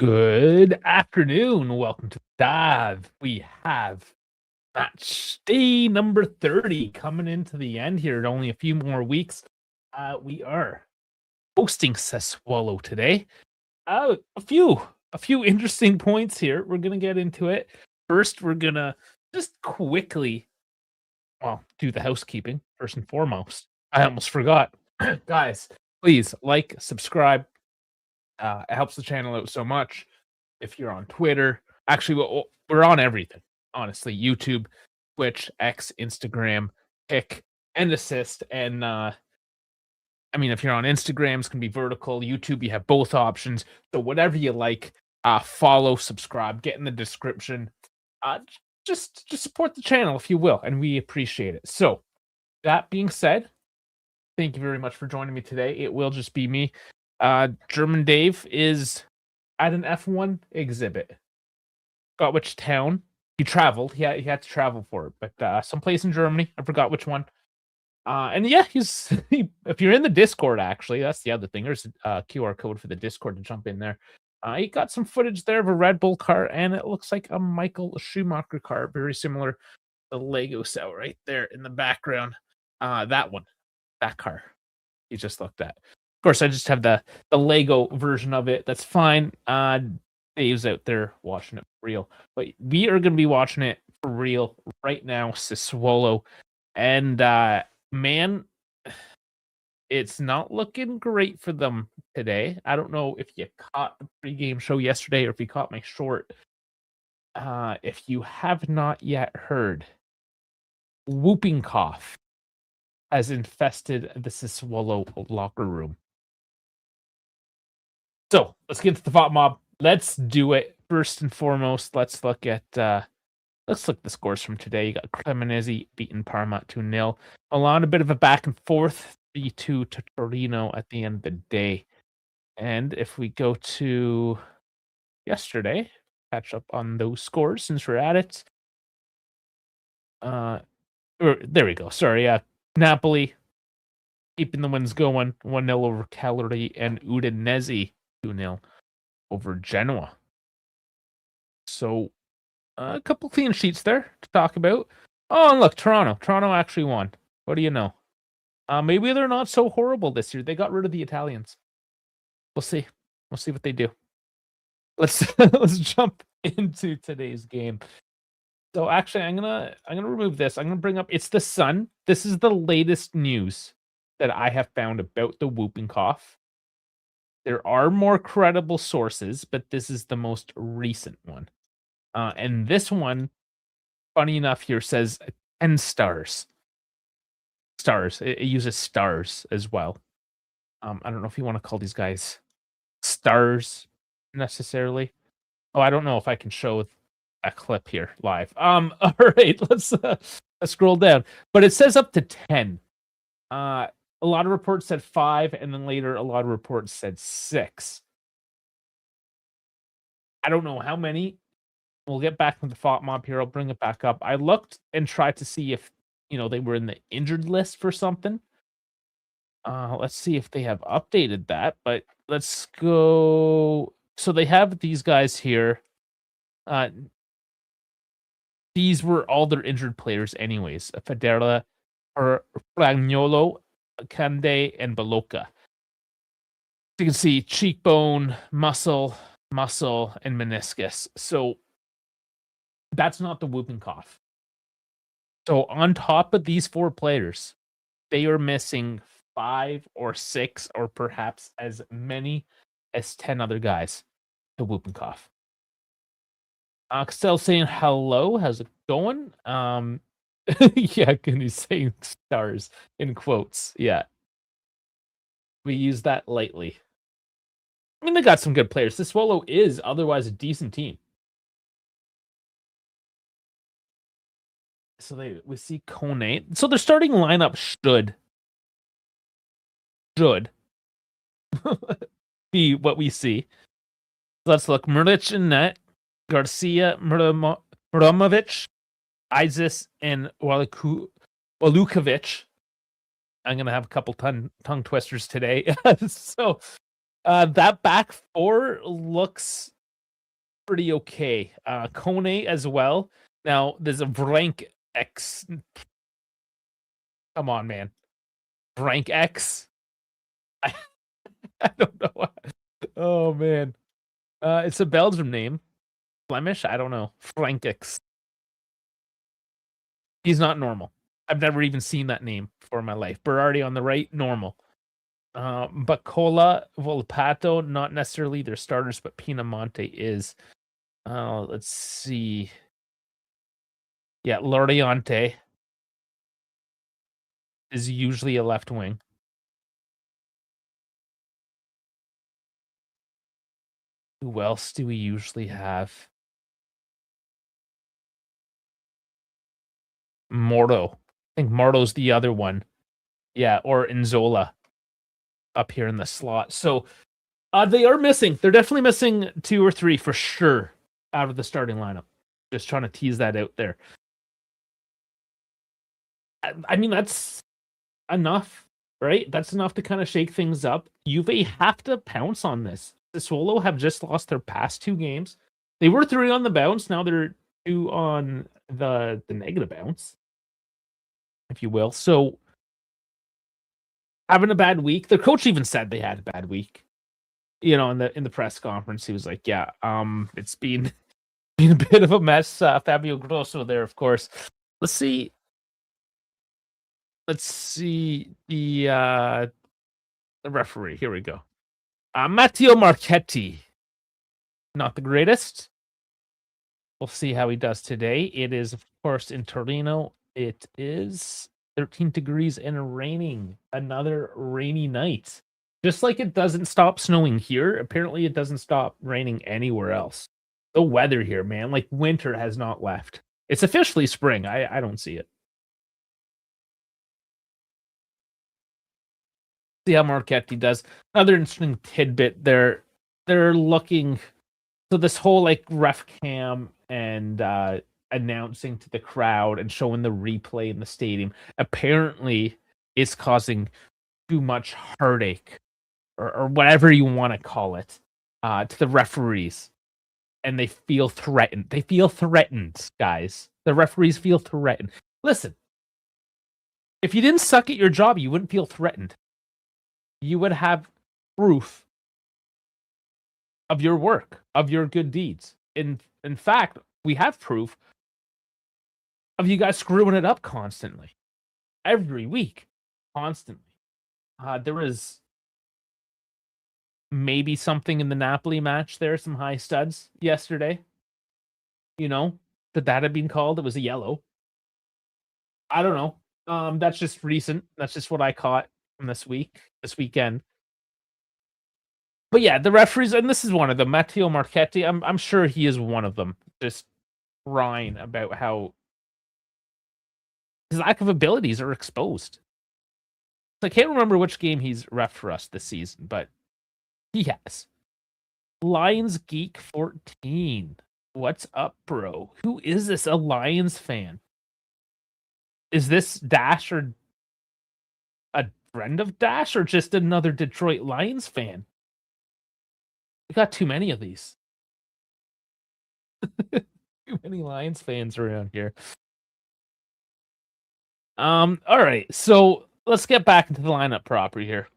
Good afternoon. Welcome to Dive. We have match day number 30 coming into the end here in only a few more weeks. We are hosting Sassuolo today. A few interesting points here. We're gonna get into it. First, we're gonna just quickly, do the housekeeping first and foremost. I almost forgot. Guys, please like, subscribe. It helps the channel out so much. If you're on Twitter, actually, we're on everything, honestly. YouTube, Twitch, X, Instagram, Pick, and Assist. And if you're on Instagram, it's gonna be vertical. YouTube, you have both options. So whatever you like, follow, subscribe, get in the description. Just support the channel if you will, and we appreciate it. So that being said, thank you very much for joining me today. It will just be me. German Dave is at an F1 exhibit. Got which town? He traveled. He had to travel for it, but someplace in Germany. I forgot which one. And yeah, if you're in the Discord, actually, that's the other thing. There's a QR code for the Discord to jump in there. He got some footage there of a Red Bull car, and it looks like a Michael Schumacher car, very similar to the Lego set right there in the background. That car he just looked at. Of course, I just have the Lego version of it. That's fine. Dave's out there watching it for real. But we are going to be watching it for real right now, Sassuolo. And, man, it's not looking great for them today. I don't know if you caught the pregame show yesterday or if you caught my short. If you have not yet heard, whooping cough has infested the Sassuolo locker room. So let's get to the VOT mob. Let's do it. First and foremost, let's look at the scores from today. You got Cremonese beating Parma 2-0. Milan, a bit of a back and forth, 3-2 to Torino at the end of the day. And if we go to yesterday, catch up on those scores since we're at it. There we go. Sorry, Napoli keeping the wins going. 1-0 over Cagliari, and Udinese 2-0 over Genoa. So a couple clean sheets there to talk about. Oh, and look, Toronto. Toronto actually won. What do you know? Maybe they're not so horrible this year. They got rid of the Italians. We'll see. We'll see what they do. Let's jump into today's game. So actually, I'm gonna remove this. I'm gonna bring up. It's the Sun. This is the latest news that I have found about the whooping cough. There are more credible sources, but this is the most recent one. And this one, funny enough, here says 10 stars. Stars. It uses stars as well. I don't know if you want to call these guys stars necessarily. Oh, I don't know if I can show a clip here live. All right, let's scroll down. But it says up to 10. A lot of reports said 5, and then later a lot of reports said 6. I don't know how many. We'll get back to the thought mob here. I'll bring it back up. I looked and tried to see if they were in the injured list for something. Let's see if they have updated that. But let's go. So they have these guys here. These were all their injured players, anyways. Federla, Fragnolo, Kande, and Baloka. You can see cheekbone, muscle, and meniscus. So that's not the whooping cough. So on top of these 4 players, they are missing 5 or 6 or perhaps as many as 10 other guys. The whooping cough. Costello saying hello. How's it going? Yeah, can you say stars in quotes? Yeah. We use that lightly. I mean, they got some good players. The Sassuolo is otherwise a decent team. So we see Kone. So their starting lineup should be what we see. Let's look. Mrlic in net, Garcia, Mramovic, Isis, and Walukovic. I'm going to have a couple tongue twisters today. So that back 4 looks pretty okay. Kone as well. Now, there's a Vrank X. Come on, man. Vrank X. I, I don't know. Oh, man. It's a Belgium name. Flemish? I don't know. Frank X. He's not normal. I've never even seen that name before in my life. Berardi on the right, normal. Bacola, Volpato, not necessarily their starters, but Pinamonte is. Let's see. Yeah, Loriante is usually a left wing. Who else do we usually have? Morto. I think Morto's the other one. Yeah, or Inzola up here in the slot. So they are missing. They're definitely missing 2 or 3 for sure out of the starting lineup. Just trying to tease that out there. I mean, that's enough, right? That's enough to kind of shake things up. Juve have to pounce on this. Sassuolo have just lost their past 2 games. They were 3 on the bounce. Now they're 2 on the negative bounce, if you will. So having a bad week. Their coach even said they had a bad week. You know, in the press conference, he was like, "Yeah, it's been a bit of a mess." Fabio Grosso there, of course. Let's see the referee. Here we go. Matteo Marchetti, not the greatest. We'll see how he does today. It is, of course, in Torino. It is 13 degrees and raining. Another rainy night. Just like it doesn't stop snowing here, apparently it doesn't stop raining anywhere else. The weather here, man, like winter has not left. It's officially spring. I don't see it. See how Marchetti does. Another interesting tidbit. They're looking, so this whole like ref cam and announcing to the crowd and showing the replay in the stadium apparently is causing too much heartache or whatever you want to call it to the referees, and they feel threatened. They feel threatened, guys. The referees feel threatened. Listen, if you didn't suck at your job, you wouldn't feel threatened. You would have proof of your work, of your good deeds. In fact, we have proof of you guys screwing it up constantly, every week, constantly. There was maybe something in the Napoli match there, some high studs yesterday. You know, that had been called. It was a yellow. I don't know. That's just recent. That's just what I caught from this weekend. But yeah, the referees, and this is one of them, Matteo Marchetti. I'm sure he is one of them. Just crying about how his lack of abilities are exposed. I can't remember which game he's ref for us this season, but he has. Lions Geek 14. What's up, bro? Who is this? A Lions fan? Is this Dash or a friend of Dash or just another Detroit Lions fan? We got too many of these. Too many Lions fans around here. All right, so let's get back into the lineup proper here.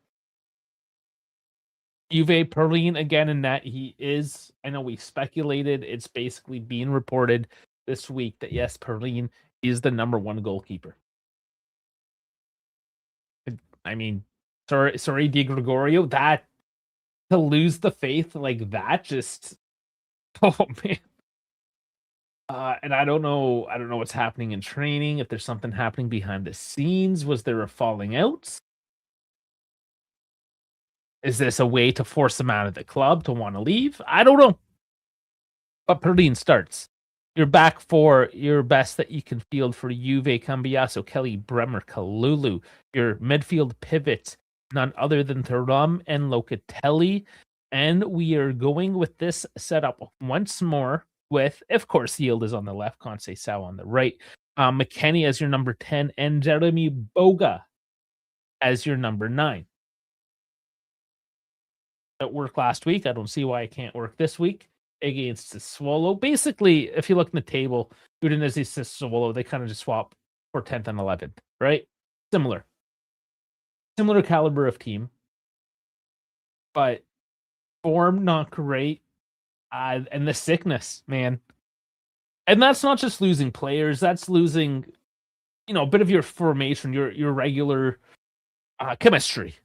Juve, Perlin again in net. He is, I know we speculated, it's basically being reported this week that yes, Perlin is the number 1 goalkeeper. I mean, sorry, Di Gregorio, that to lose the faith like that, just oh man. And I don't know what's happening in training, if there's something happening behind the scenes. Was there a falling out? Is this a way to force him out of the club to want to leave? I don't know. But Perlin starts. You're back for your best that you can field for Juve, Cambiaso, Kelly, Bremer, Kalulu. Your midfield pivot, none other than Thuram and Locatelli. And we are going with this setup once more with, of course, Yield is on the left, Conceição on the right. McKennie as your number 10 and Jeremy Boga as your number 9. It worked last week. I don't see why it can't work this week. against Sassuolo. Basically, if you look in the table, Udinese Sassuolo, they kind of just swap for 10th and 11th, right? Similar. Similar caliber of team, but form not great. And the sickness, man. And that's not just losing players, that's losing, a bit of your formation, your regular chemistry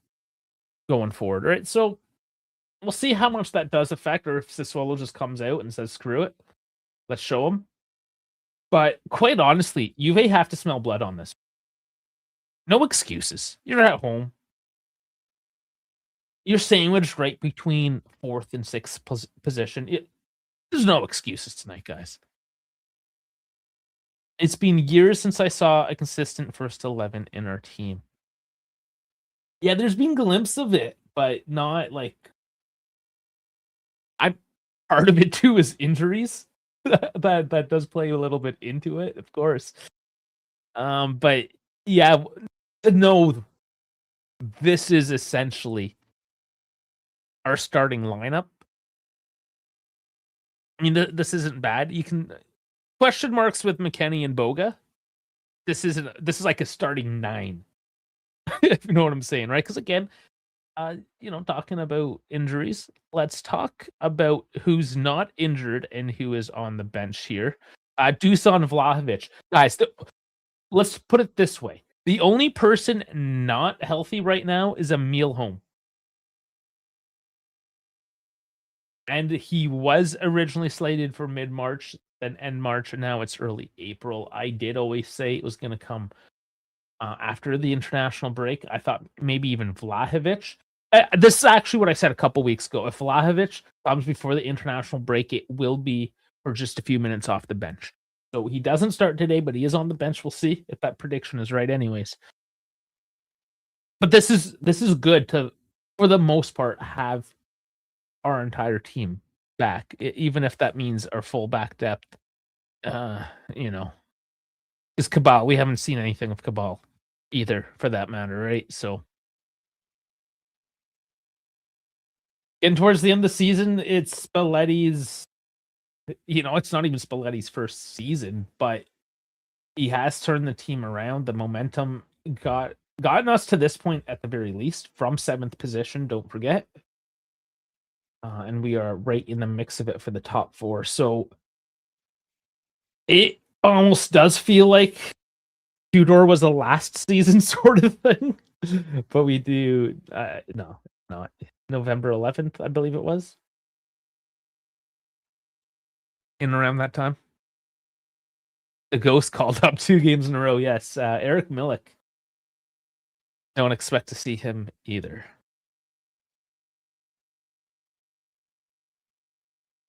going forward, right? So we'll see how much that does affect, or if Sassuolo just comes out and says, screw it, let's show them. But quite honestly, Juve have to smell blood on this. No excuses. You're at home. You're sandwiched right between 4th and 6th position. There's no excuses tonight, guys. It's been years since I saw a consistent first 11 in our team. Yeah, there's been glimpses of it, but not like. Part of it too is injuries. that does play a little bit into it, of course. But yeah, no, this is essentially our starting lineup. I mean, this isn't bad. You can question marks with McKennie and Boga. This is like a starting 9. If you know what I'm saying, right? Because again, talking about injuries, let's talk about who's not injured and who is on the bench here. Dusan Vlahovic. Guys, let's put it this way. The only person not healthy right now is Emil Holm. And he was originally slated for mid-March, then end March, and now it's early April. I did always say it was going to come after the international break. I thought maybe even Vlahovic. This is actually what I said a couple weeks ago. If Vlahovic comes before the international break, it will be for just a few minutes off the bench. So he doesn't start today, but he is on the bench. We'll see if that prediction is right anyways. But this is good to, for the most part, have our entire team back, even if that means our full back depth. Is Cabal. We haven't seen anything of Cabal either, for that matter, right? So, and towards the end of the season, it's Spalletti's. It's not even Spalletti's first season, but he has turned the team around. The momentum gotten us to this point at the very least, from 7th position. Don't forget. And we are right in the mix of it for the top 4. So it almost does feel like Tudor was a last season sort of thing. But we do, no, not November 11th, I believe it was. In around that time. The Ghost called up 2 games in a row, yes. Eric Milik. Don't expect to see him either.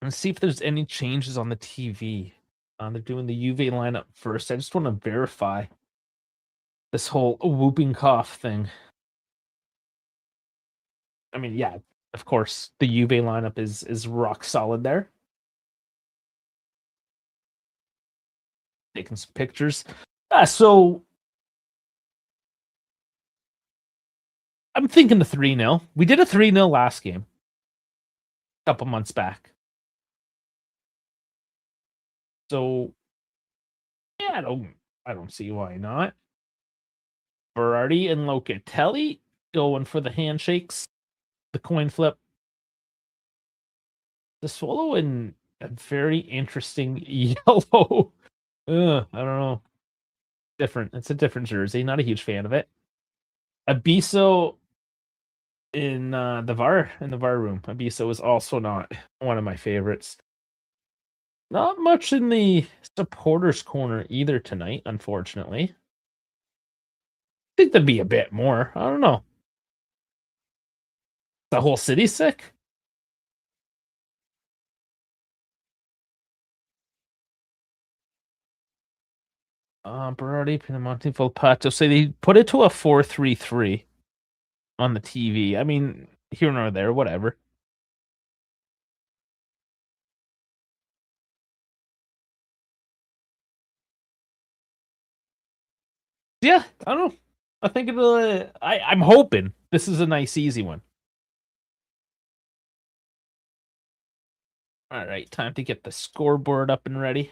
Let's see if there's any changes on the TV. They're doing the Juve lineup first. I just want to verify this whole whooping cough thing. I mean, yeah, of course, the Juve lineup is rock solid there. Taking some pictures. So I'm thinking the 3-0. We did a 3-0 last game. A couple months back. So yeah, I don't see why not. Berardi and Locatelli going for the handshakes, the coin flip. The Sassuolo in a very interesting yellow. I don't know. Different. It's a different jersey. Not a huge fan of it. Abiso in the VAR room. Abiso is also not one of my favorites. Not much in the supporters corner either tonight, unfortunately. I think there'd be a bit more. I don't know. The whole city's sick? Berardi, Pinamonti, Volpato. So they put it to a 4-3-3 on the TV. I mean, here nor there, whatever. Yeah, I don't know. I think it'll. I'm hoping this is a nice, easy one. All right, time to get the scoreboard up and ready.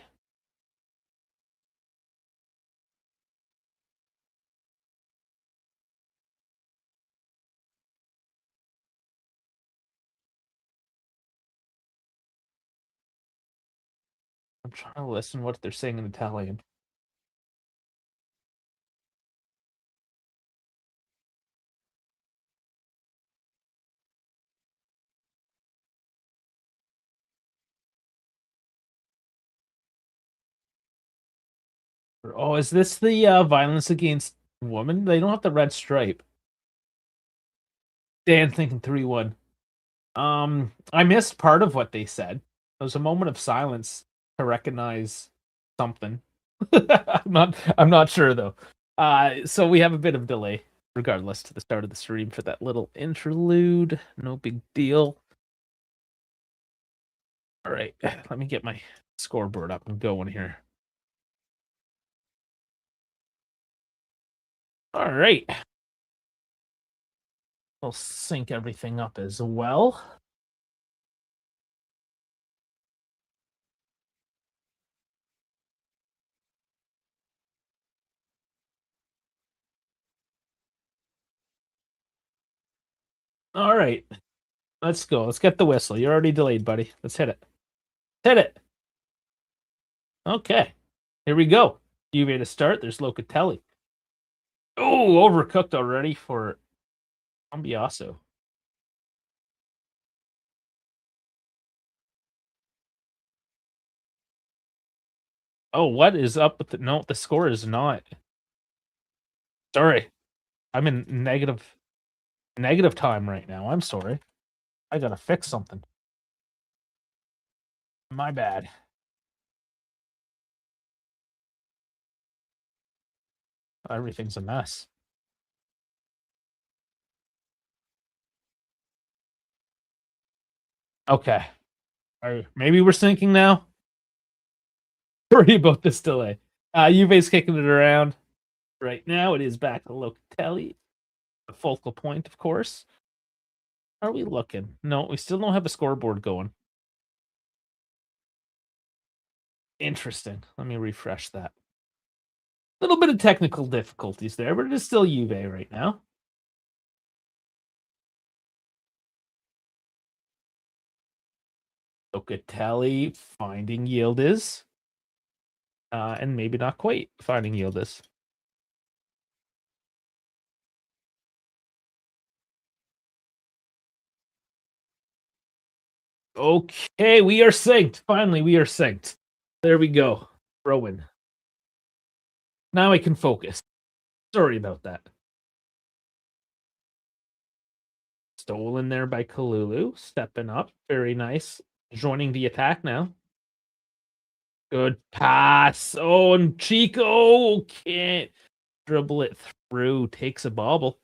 I'm trying to listen what they're saying in Italian. Oh, is this the violence against women? They don't have the red stripe. Dan thinking 3-1. I missed part of what they said. There was a moment of silence to recognize something. I'm not sure though. So we have a bit of delay, regardless, to the start of the stream for that little interlude. No big deal. All right, let me get my scoreboard up and going here. All right. We'll sync everything up as well. All right. Let's go. Let's get the whistle. You're already delayed, buddy. Let's hit it. Hit it. Okay. Here we go. Juve to start. There's Locatelli. Oh, overcooked already for Cambiasso. Oh, what is up with the... No, the score is not. Sorry. I'm in negative time right now. I'm sorry. I gotta fix something. My bad. Everything's a mess. Okay. Maybe we're syncing now. Sorry about this delay. Juve's kicking it around. Right now, it is back to Locatelli. The focal point, of course. Are we looking? No, we still don't have a scoreboard going. Interesting. Let me refresh that. A little bit of technical difficulties there, but it is still Juve right now. Locatelli finding Yildiz. And maybe not quite finding Yildiz. Okay, we are synced. Finally, we are synced. There we go. Rowan. Now I can focus. Sorry about that. Stolen there by Kalulu. Stepping up. Very nice. Joining the attack now. Good pass. Oh, and Chico can't dribble it through. Takes a bobble.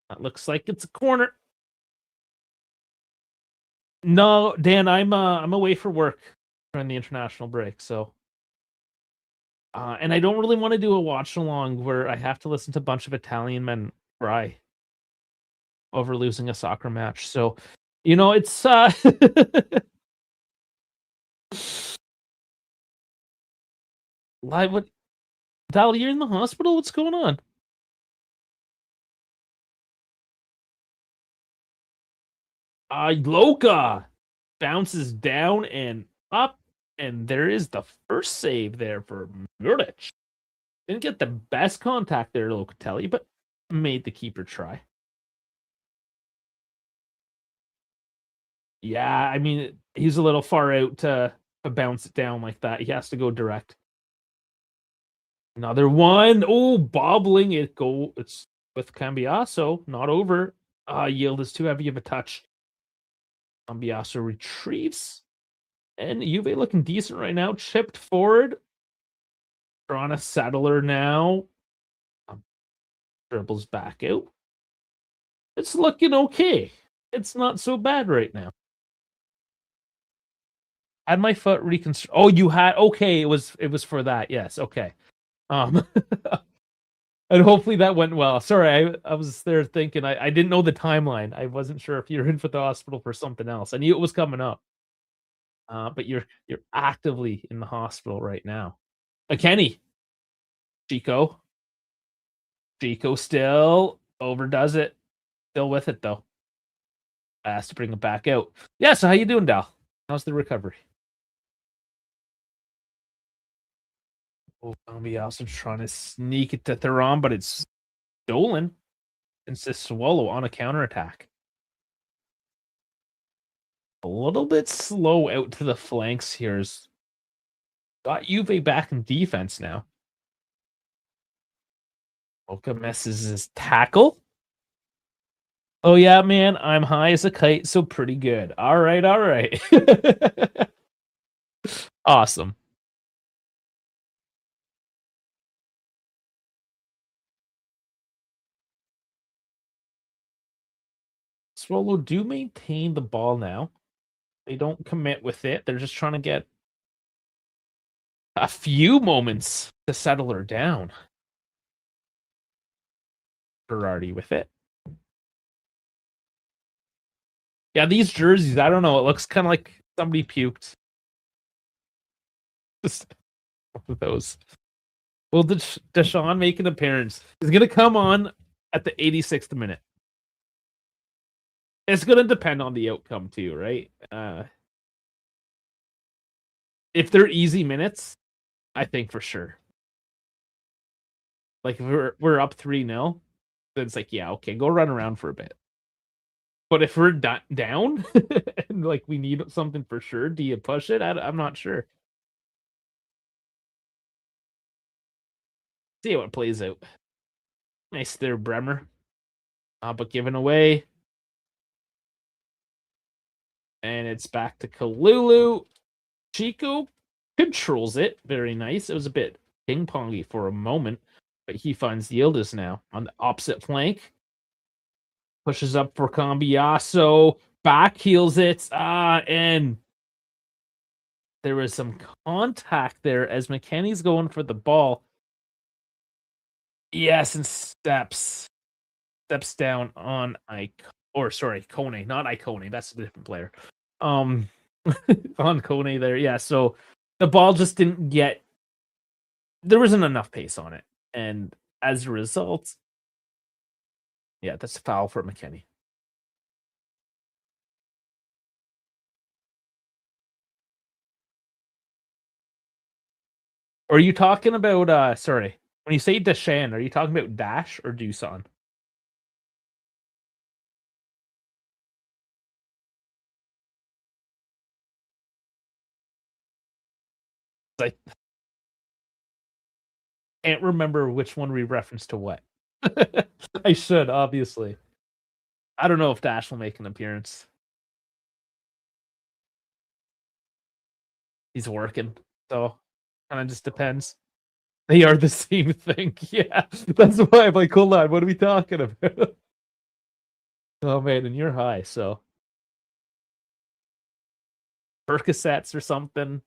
That looks like it's a corner. No, Dan, I'm away for work during the international break, so and I don't really want to do a watch along where I have to listen to a bunch of Italian men cry over losing a soccer match. So, it's live. What, Dal, you're in the hospital? What's going on? Loka bounces down and up, and there is the first save there for Muric. Didn't get the best contact there, Locatelli, but made the keeper try. Yeah, I mean, he's a little far out to bounce it down like that. He has to go direct. Another one. Oh, bobbling it. It's with Cambiasso. Not over. Yield is too heavy of a touch. Cambiasso retrieves. And Juve looking decent right now. Chipped forward. Trying to settle her now. Dribbles back out. It's looking okay. It's not so bad right now. Had my foot reconstructed. Oh, you had. Okay, it was for that. Yes. Okay. And hopefully that went well. Sorry, I was there thinking I didn't know the timeline. I wasn't sure if you were in for the hospital for something else. I knew it was coming up. But you're actively in the hospital right now. Kenny, Chico, Chico still overdoes it. Still with it though. Has to bring it back out. Yeah. So how you doing, Dal? How's the recovery? Oh, also trying to sneak it to Theron, but it's stolen. And Sassuolo on a counterattack. A little bit slow out to the flanks here. Got Juve back in defense now. Oka messes his tackle. Oh yeah, man, I'm high as a kite, so pretty good. All right, all right. Awesome. Swallow do maintain the ball now. They don't commit with it. They're just trying to get a few moments to settle her down. Berardi with it. Yeah, these jerseys, I don't know. It looks kind of like somebody puked. Just with those. Will Deshaun make an appearance? He's going to come on at the 86th minute. It's going to depend on the outcome too, right? If they're easy minutes, I think for sure. Like if we're up 3-0, then it's like, yeah, okay, go run around for a bit. But if we're down and like we need something for sure, do you push it? I'm not sure. See how it plays out. Nice there, Bremer. But given away. And it's back to Kalulu. Chico controls it. Very nice. It was a bit ping-pongy for a moment, but he finds Yildiz now on the opposite flank. Pushes up for Cambiasso. Back heels it. And there was some contact there as McKenny's going for the ball. Yes, and steps down on Kone, not Icone. That's a different player. On Kone there. Yeah, so the ball just didn't get. There wasn't enough pace on it, and as a result, yeah, that's a foul for McKenny. Are you talking about sorry, when you say Deshan, are you talking about Dash or Doosan? I can't remember which one we referenced to what. I should, obviously. I don't know if Dash will make an appearance. He's working, so kind of just depends. They are the same thing. Yeah, that's why I'm like, hold on, what are we talking about? Oh man, and you're high, so Percocets or something.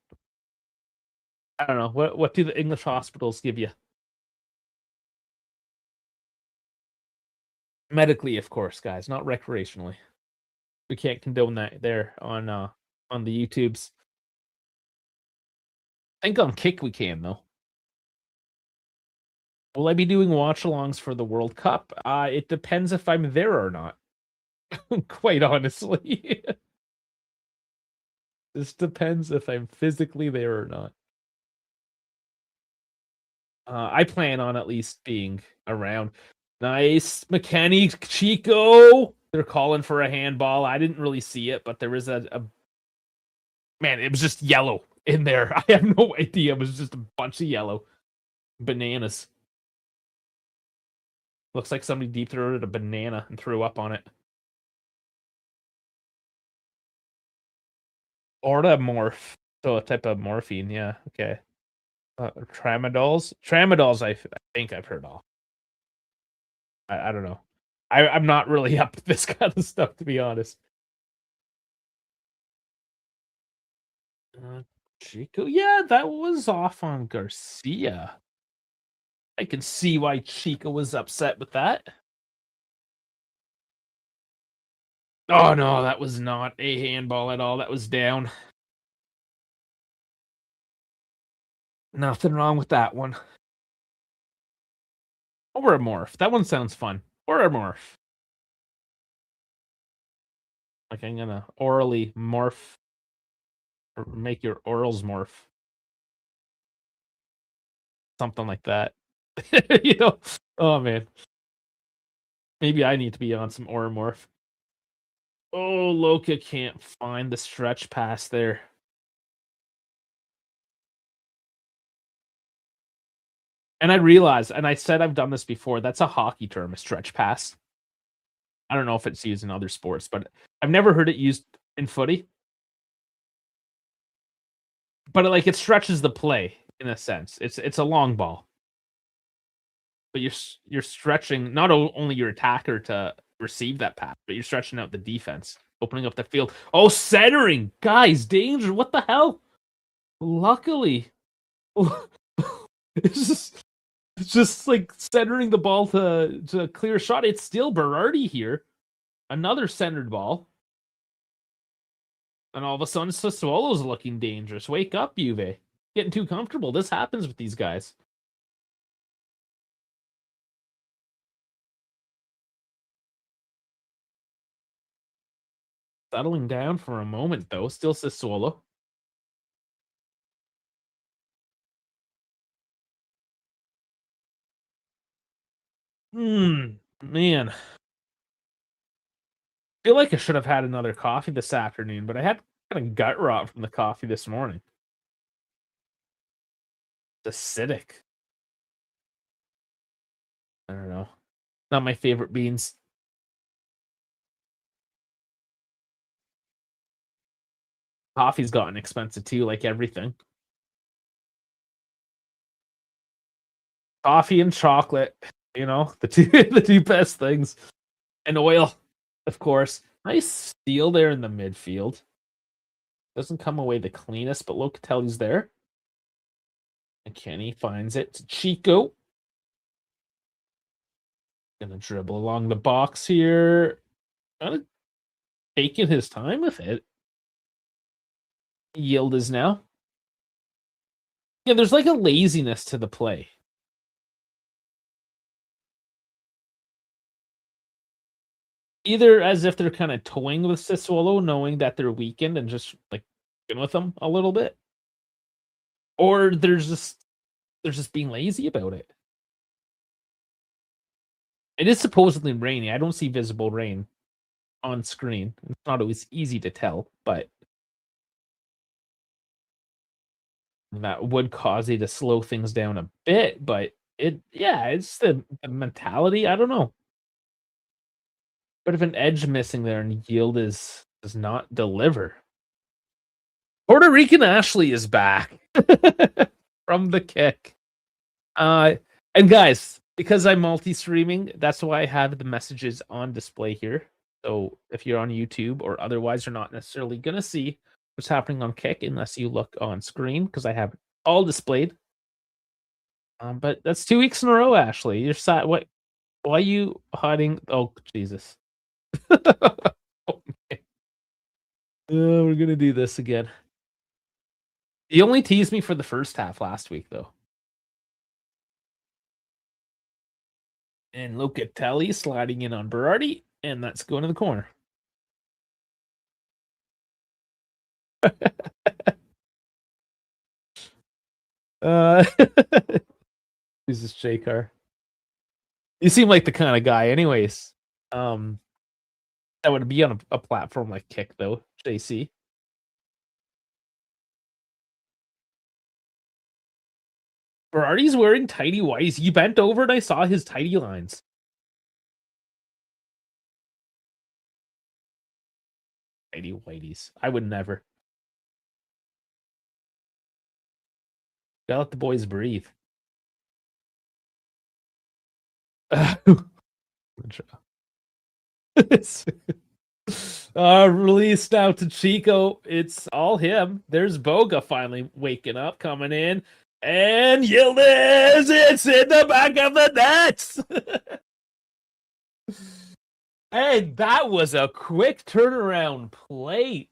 I don't know. What do the English hospitals give you? Medically, of course, guys, not recreationally. We can't condone that there on the YouTubes. I think on Kick we can though. Will I be doing watch-alongs for the World Cup? It depends if I'm there or not. Quite honestly. This depends if I'm physically there or not. I plan on at least being around. Nice. McKenny, Chico. They're calling for a handball. I didn't really see it, but there was a man, it was just yellow in there. I have no idea. It was just a bunch of yellow. Bananas. Looks like somebody deep throated a banana and threw up on it. Morph. So a type of morphine, yeah. Okay. Tramadols. Tramadols, I think I've heard of. I don't know. I'm not really up to this kind of stuff, to be honest. Chico, yeah, that was off on Garcia. I can see why Chico was upset with that. Oh no, that was not a handball at all. That was down. Nothing wrong with that one. Oromorph. That one sounds fun. Oromorph. Like I'm gonna orally morph or make your orals morph. Something like that. You know? Oh man. Maybe I need to be on some Oromorph. Oh, Loka can't find the stretch pass there. And I realized, and I said I've done this before, that's a hockey term, a stretch pass. I don't know if it's used in other sports, but I've never heard it used in footy. But like it stretches the play in a sense. It's a long ball, but you're stretching not only your attacker to receive that pass, but you're stretching out the defense, opening up the field. Oh, centering, guys, danger! What the hell? Luckily, it's just like centering the ball to clear a shot. It's still Berardi here, another centered ball. And all of a sudden, Sassuolo's looking dangerous. Wake up, Juve. Getting too comfortable. This happens with these guys. Settling down for a moment, though. Still Sassuolo. Man. I feel like I should have had another coffee this afternoon, but I had kind of gut rot from the coffee this morning. It's acidic. I don't know. Not my favorite beans. Coffee's gotten expensive too, like everything. Coffee and chocolate, you know, the two the two best things. And oil, of course. Nice steal there in the midfield. Doesn't come away the cleanest, but Locatelli's there. And Kenny finds it to Chico. Gonna dribble along the box here. Kind of taking his time with it. Yield is now. Yeah, there's like a laziness to the play. Either as if they're kind of toying with Sassuolo, knowing that they're weakened and just like with them a little bit, or they're just being lazy about it. It is supposedly rainy. I don't see visible rain on screen. It's not always easy to tell, but that would cause you to slow things down a bit. But it's the mentality. I don't know. Bit of an edge missing there, and Yield does not deliver. Puerto Rican Ashley is back from the kick. And guys, because I'm multi-streaming, that's why I have the messages on display here. So if you're on YouTube or otherwise, you're not necessarily gonna see what's happening on Kick unless you look on screen because I have it all displayed. But that's 2 weeks in a row, Ashley. You're sad. What? Why are you hiding? Oh Jesus! Okay. We're gonna do this again. You only teased me for the first half last week, though. And Locatelli sliding in on Berardi, and that's going to the corner. Jesus, J-Car. You seem like the kind of guy, anyways. That would be on a platform like Kick, though, JC. Berardi's wearing tidy whities. He bent over and I saw his tidy lines. Tidy whities. I would never. Gotta let the boys breathe. Released out to Chico. It's all him. There's Boga finally waking up, coming in. And Yildiz, it's in the back of the net. And that was a quick turnaround play.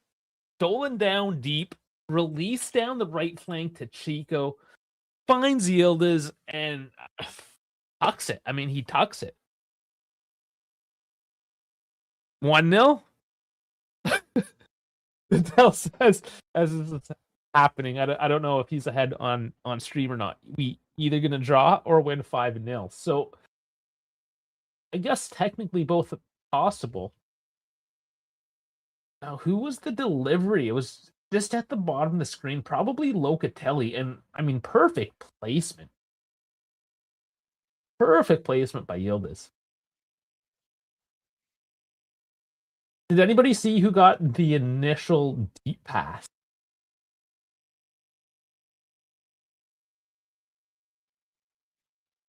Stolen down deep, released down the right flank to Chico. finds Yildiz and tucks it. I mean, he tucks it. 1-0. Tell says as this is happening. I don't know if he's ahead on stream or not. We either gonna draw or win 5-0. So I guess technically both possible. Now, who was the delivery? It was just at the bottom of the screen, probably Locatelli, and I mean, perfect placement. Perfect placement by Yildiz. Did anybody see who got the initial deep pass?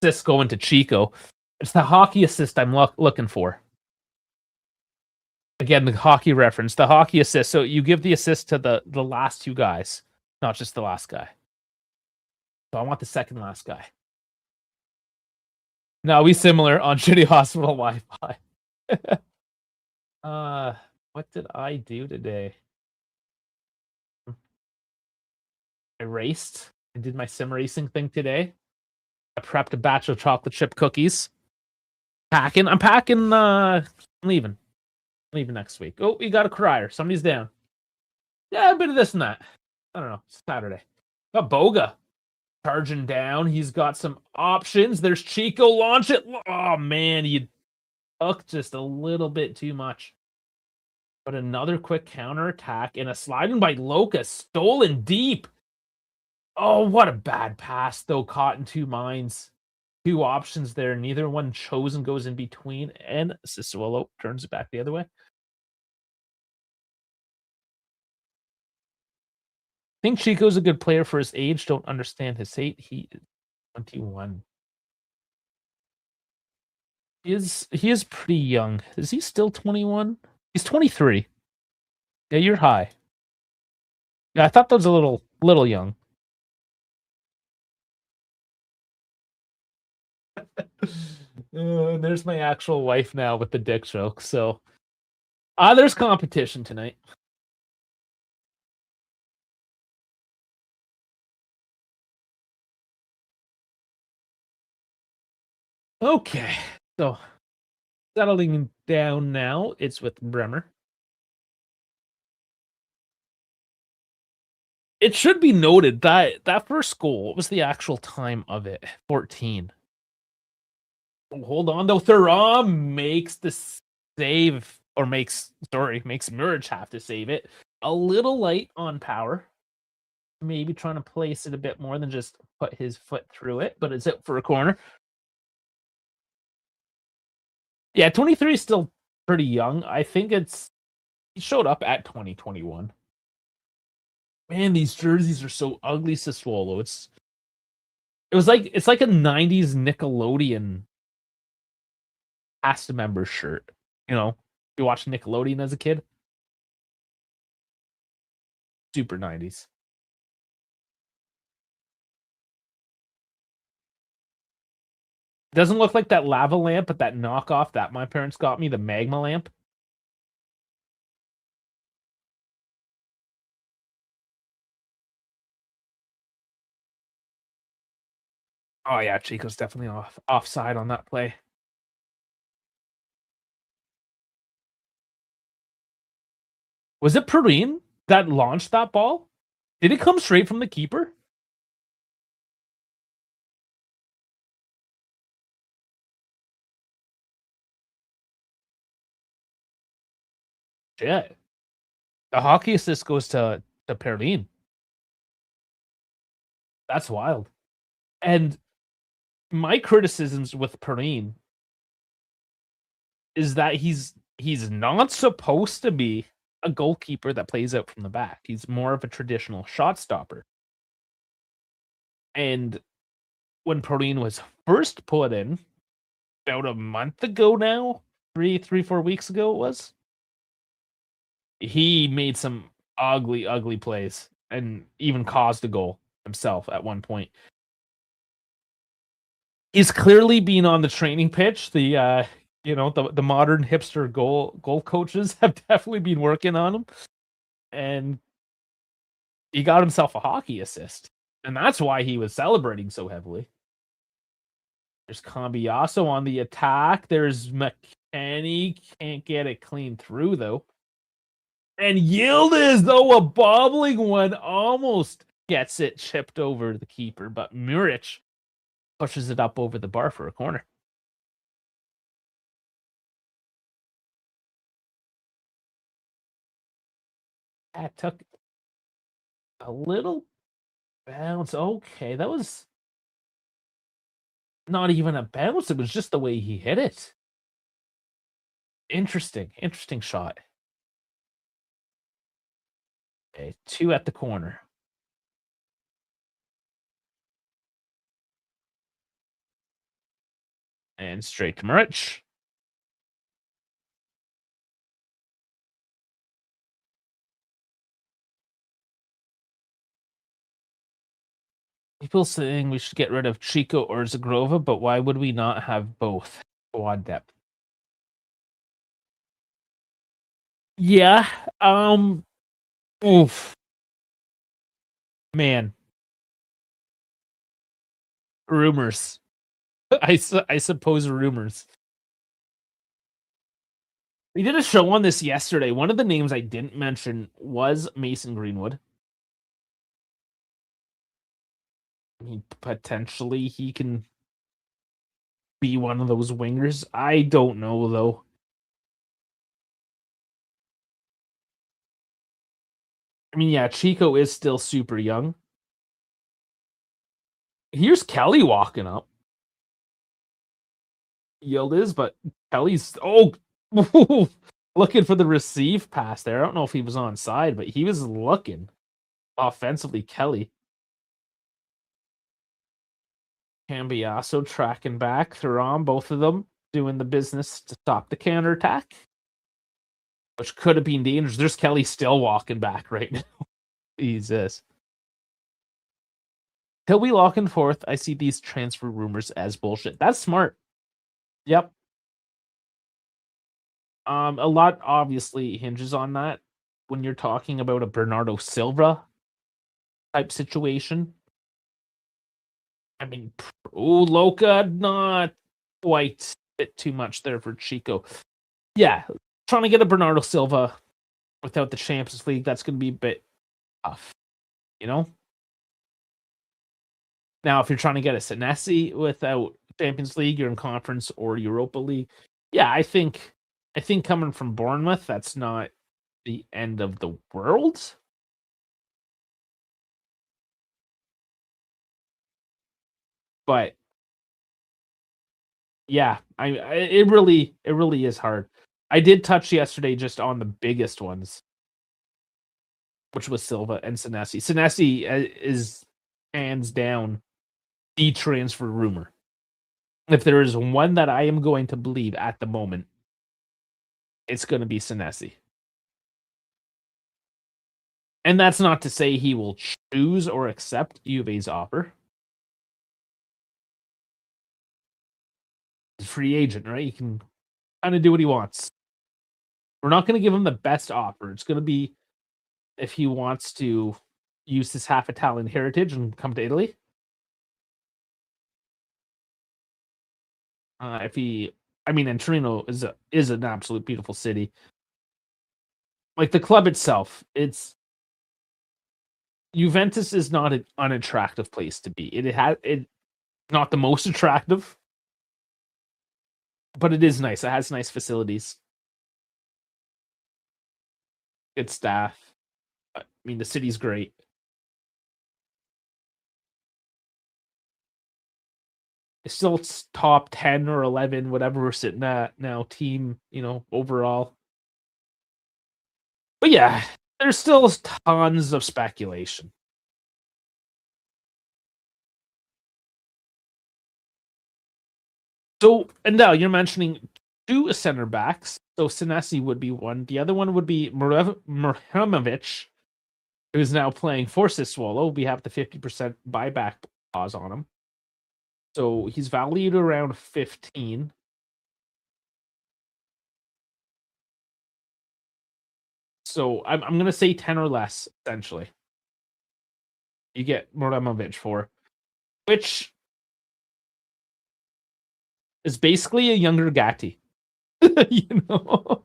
Assist going to Chico. It's the hockey assist I'm looking for. Again, the hockey reference, the hockey assist. So you give the assist to the last two guys, not just the last guy. So I want the second last guy. No, we similar on Shitty Hospital Wi-Fi. What did I do today? I raced. I did my sim racing thing today. I prepped a batch of chocolate chip cookies. I'm packing. I'm leaving next week. Oh, we got a crier. Somebody's down. Yeah, a bit of this and that. I don't know. It's Saturday. Got Boga charging down. He's got some options. There's Chico. Launch it. Oh man, you took just a little bit too much. But another quick counterattack and a sliding by Loca, stolen deep. Oh, what a bad pass, though. Caught in two minds. Two options there. Neither one chosen, goes in between. And Sassuolo turns it back the other way. I think Chico's a good player for his age. Don't understand his hate. He is 21. He is pretty young. Is he still 21? He's 23. Yeah, you're high. Yeah, I thought that was a little young. There's my actual wife now with the dick joke. So, there's competition tonight. Okay, so settling down now. It's with Bremer. It should be noted that that first goal, what was the actual time of it? 14. Hold on, though. Thuram makes the save, or makes Muric have to save it. A little light on power. Maybe trying to place it a bit more than just put his foot through it, but it's out for a corner. Yeah, 23 is still pretty young. I think he showed up at 2021. Man, these jerseys are so ugly, Sassuolo. It's like a 90s Nickelodeon cast member shirt. You know, you watched Nickelodeon as a kid? Super 90s. It doesn't look like that lava lamp, but that knockoff that my parents got me, the magma lamp. Oh yeah, Chico's definitely offside on that play. Was it Perrine that launched that ball? Did it come straight from the keeper? Shit. The hockey assist goes to Perrine. That's wild. And my criticisms with Perrine is that he's not supposed to be a goalkeeper that plays out from the back. He's more of a traditional shot stopper. And when Perrine was first put in, about a month ago now, 4 weeks ago it was, he made some ugly plays and even caused a goal himself at one point. He's clearly been on the training pitch. The the modern hipster goal coaches have definitely been working on him, and he got himself a hockey assist. And that's why he was celebrating so heavily. There's Cambiaso on the attack. There's McKenny. Can't get it clean through, though. And Yildiz, though, a bobbling one, almost gets it chipped over the keeper. But Muric pushes it up over the bar for a corner. That took a little bounce. Okay, that was not even a bounce. It was just the way he hit it. Interesting shot. Okay, 2 at the corner. And straight to Muric. People saying we should get rid of Chico or Zagrova, but why would we not have both? Squad depth. Yeah. Oof. Man. Rumors. I suppose rumors. We did a show on this yesterday. One of the names I didn't mention was Mason Greenwood. I mean, potentially he can be one of those wingers. I don't know, though. I mean, yeah, Chico is still super young. Here's Kelly walking up. Yildiz, but Kelly's looking for the receive pass there. I don't know if he was on side, but he was looking offensively. Kelly. Cambiaso tracking back. Thuram, both of them doing the business to stop the counterattack, which could have been dangerous. There's Kelly still walking back right now. Jesus. Till we lock in fourth, I see these transfer rumors as bullshit. That's smart. Yep. A lot obviously hinges on that when you're talking about a Bernardo Silva type situation. I mean, Loca, not quite a bit too much there for Chico. Yeah, trying to get a Bernardo Silva without the Champions League, that's going to be a bit tough, you know? Now, if you're trying to get a Senesi without Champions League, you're in Conference or Europa League. Yeah, I think coming from Bournemouth, that's not the end of the world. But yeah, it really is hard. I did touch yesterday just on the biggest ones, which was Silva and Senesi. Senesi is hands down the transfer rumor. If there is one that I am going to believe at the moment, it's going to be Senesi. And that's not to say he will choose or accept Juve's offer. He's a free agent, right? He can kind of do what he wants. We're not going to give him the best offer. It's going to be if he wants to use his half Italian heritage and come to Italy. If he, I mean, and Torino is an absolute beautiful city. Like the club itself, it's Juventus is not an unattractive place to be. It not the most attractive, but it is nice. It has nice facilities, good staff. I mean, the city's great. It's still top 10 or 11, whatever we're sitting at now, team, overall. But yeah, there's still tons of speculation. So, and now you're mentioning 2 center backs. So Senesi would be one. The other one would be Mrhemovic, who's now playing for Sassuolo. We have the 50% buyback clause on him. So he's valued around 15. So I'm going to say 10 or less, essentially. you get Muramovic for, which is basically a younger Gatti. You know?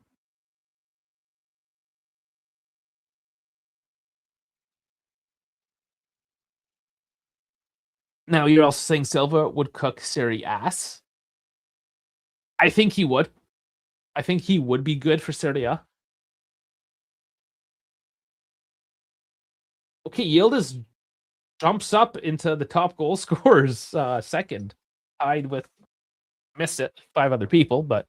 Now you're also saying Silva would cook Serie ass. I think he would. I think he would be good for Serie A. Okay, Yildiz jumps up into the top goal scorers second, tied with missed it 5 other people, but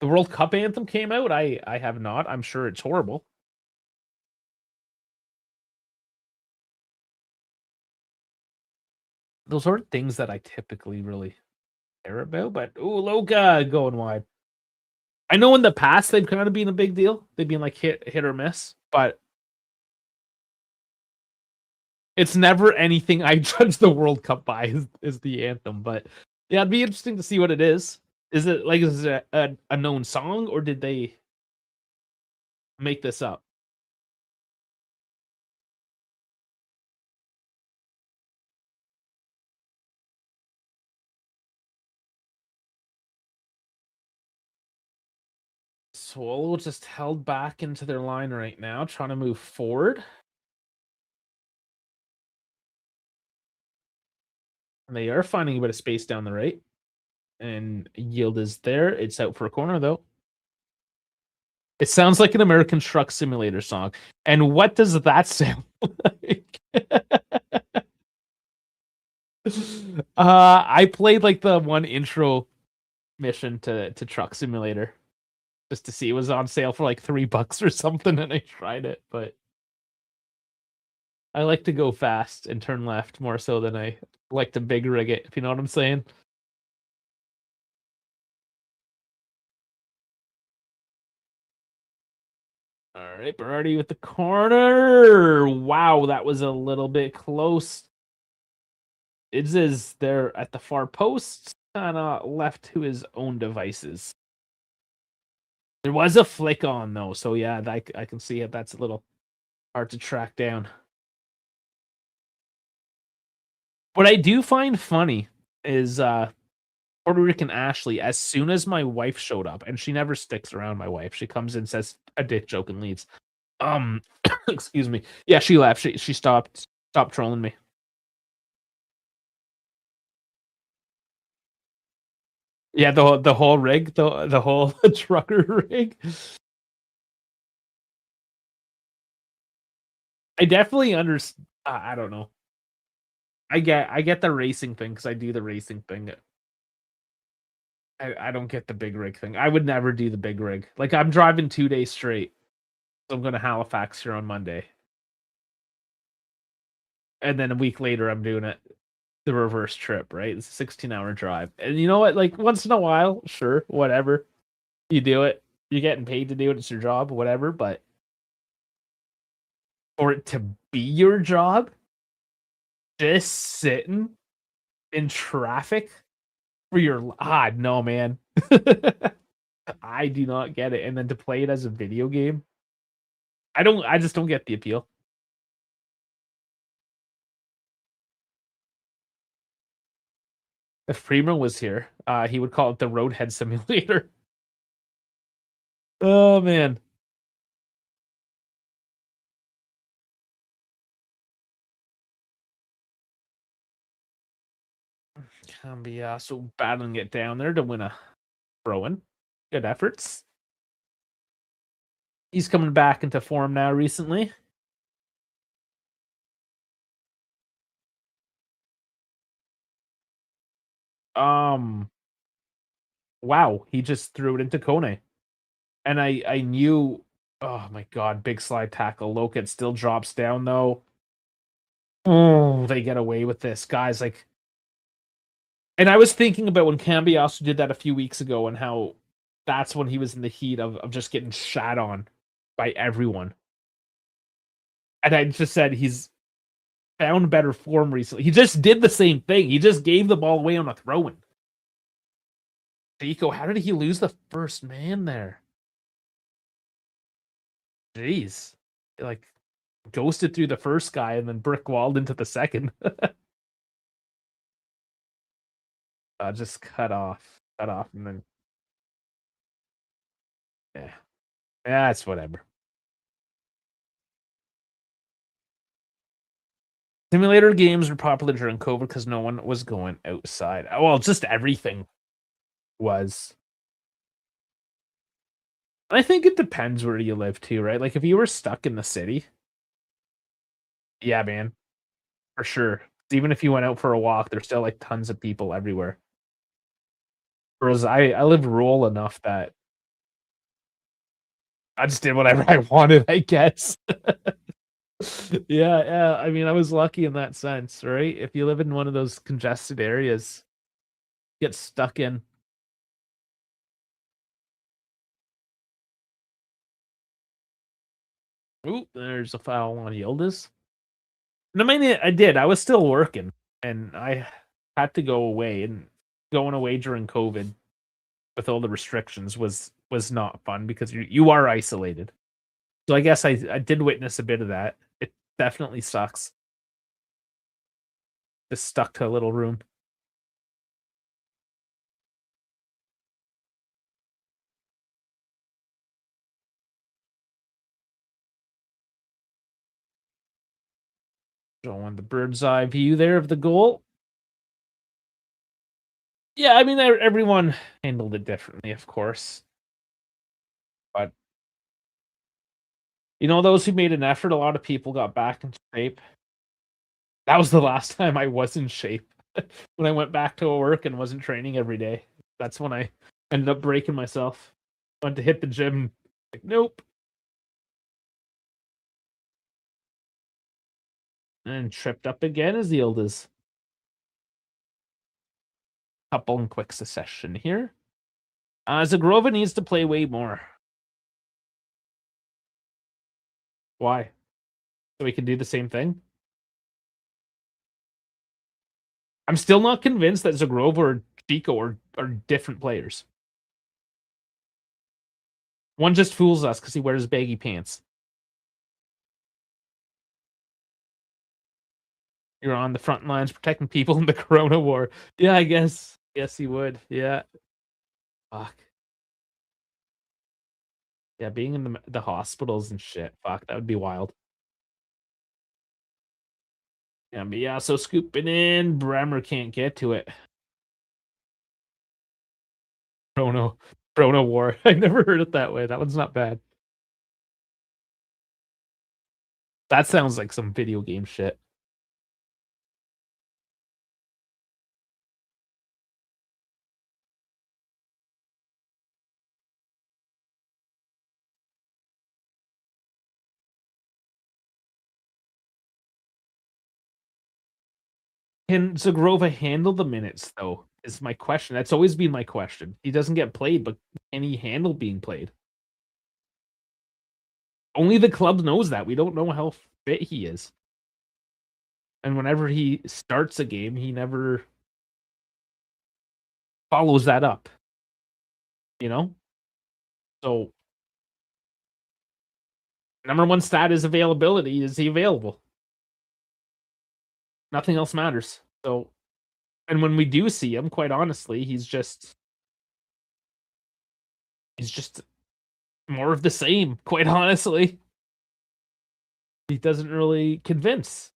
the World Cup anthem came out. I have not. I'm sure it's horrible. Those aren't things that I typically really care about, but ooh, Loka going wide. I know in the past they've kind of been a big deal. They've been like hit or miss, but it's never anything I judge the World Cup by is the anthem. But yeah, it'd be interesting to see what it is. Is it a known song, or did they make this up? Sassuolo just held back into their line right now, trying to move forward. And they are finding a bit of space down the right. And yield is there. It's out for a corner, though. It sounds like an American Truck Simulator song. And what does that sound like? I played like the one intro mission to Truck Simulator just to see it was on sale for like $3 or something, and I tried it, but I like to go fast and turn left more so than I like to big rig it, if you know what I'm saying. All right, Berardi with the corner. Wow, that was a little bit close. Is there at the far post, kind of left to his own devices. There was a flick on though, so yeah, I can see it. That's a little hard to track down. What I do find funny is Puerto Rican Ashley, as soon as my wife showed up, and she never sticks around, my wife. She comes in, says a dick joke, and leaves. Excuse me. Yeah, she left. She stopped trolling me. Yeah, the whole rig, the whole trucker rig. I definitely understand. I don't know. I get the racing thing because I do the racing thing. I don't get the big rig thing. I would never do the big rig. Like I'm driving 2 days straight. So I'm going to Halifax here on Monday, and then a week later I'm doing it the reverse trip. Right, it's a 16-hour drive, and you know what? Like once in a while, sure, whatever, you do it. You're getting paid to do it. It's your job, whatever. But for it to be your job, just sitting in traffic for your no man. I do not get it. And then to play it as a video game, I just don't get the appeal. If Primo was here, he would call it the Roadhead Simulator. Oh man. So battling it down there to win a throw-in. Good efforts. He's coming back into form now recently. Um wow, he just threw it into Kone. And I knew, oh my god, big slide tackle. Loket still drops down though. Oh, they get away with this. Guys, like, and I was thinking about when Cambiasso did that a few weeks ago and how that's when he was in the heat of just getting shat on by everyone. And I just said he's found better form recently. He just did the same thing. He just gave the ball away on a throw-in. Chico, how did he lose the first man there? Jeez. Like, ghosted through the first guy and then brick walled into the second. Just cut off, and then yeah, yeah, it's whatever. Simulator games were popular during COVID because no one was going outside. Well, just everything was. I think it depends where you live too, right? Like if you were stuck in the city, yeah, man, for sure. Even if you went out for a walk, there's still like tons of people everywhere. Whereas I live rural enough that I just did whatever I wanted, I guess. Yeah, yeah. I mean, I was lucky in that sense, right? If you live in one of those congested areas, get stuck in. Ooh, there's a foul on Yildiz. And I mean, I did. I was still working, and I had to go away. And going away during COVID with all the restrictions was not fun because you are isolated. So I guess I did witness a bit of that. It definitely sucks. Just stuck to a little room. Showing the bird's eye view there of the goal. Yeah, I mean, everyone handled it differently, of course. But those who made an effort, a lot of people got back in shape. That was the last time I was in shape. When I went back to work and wasn't training every day. That's when I ended up breaking myself. Went to hit the gym. Like, nope. And tripped up again as the oldest. Couple in quick succession here. Zagrova needs to play way more. Why? So we can do the same thing? I'm still not convinced that Zagrova or Chico are different players. One just fools us because he wears baggy pants. You're on the front lines protecting people in the Corona war. Yeah, I guess. Yes, he would. Yeah. Fuck. Yeah, being in the hospitals and shit. Fuck, that would be wild. Yeah, but yeah, so scooping in. Bremer can't get to it. Corona, Corona war. I never heard it that way. That one's not bad. That sounds like some video game shit. Can Zagrova handle the minutes though? Is my question. That's always been my question. He doesn't get played, but can he handle being played? Only the club knows that. We don't know how fit he is. And whenever he starts a game, he never follows that up. You know? So number one stat is availability. Is he available? Nothing else matters. So and when we do see him, quite honestly, he's just more of the same, quite honestly. He doesn't really convince.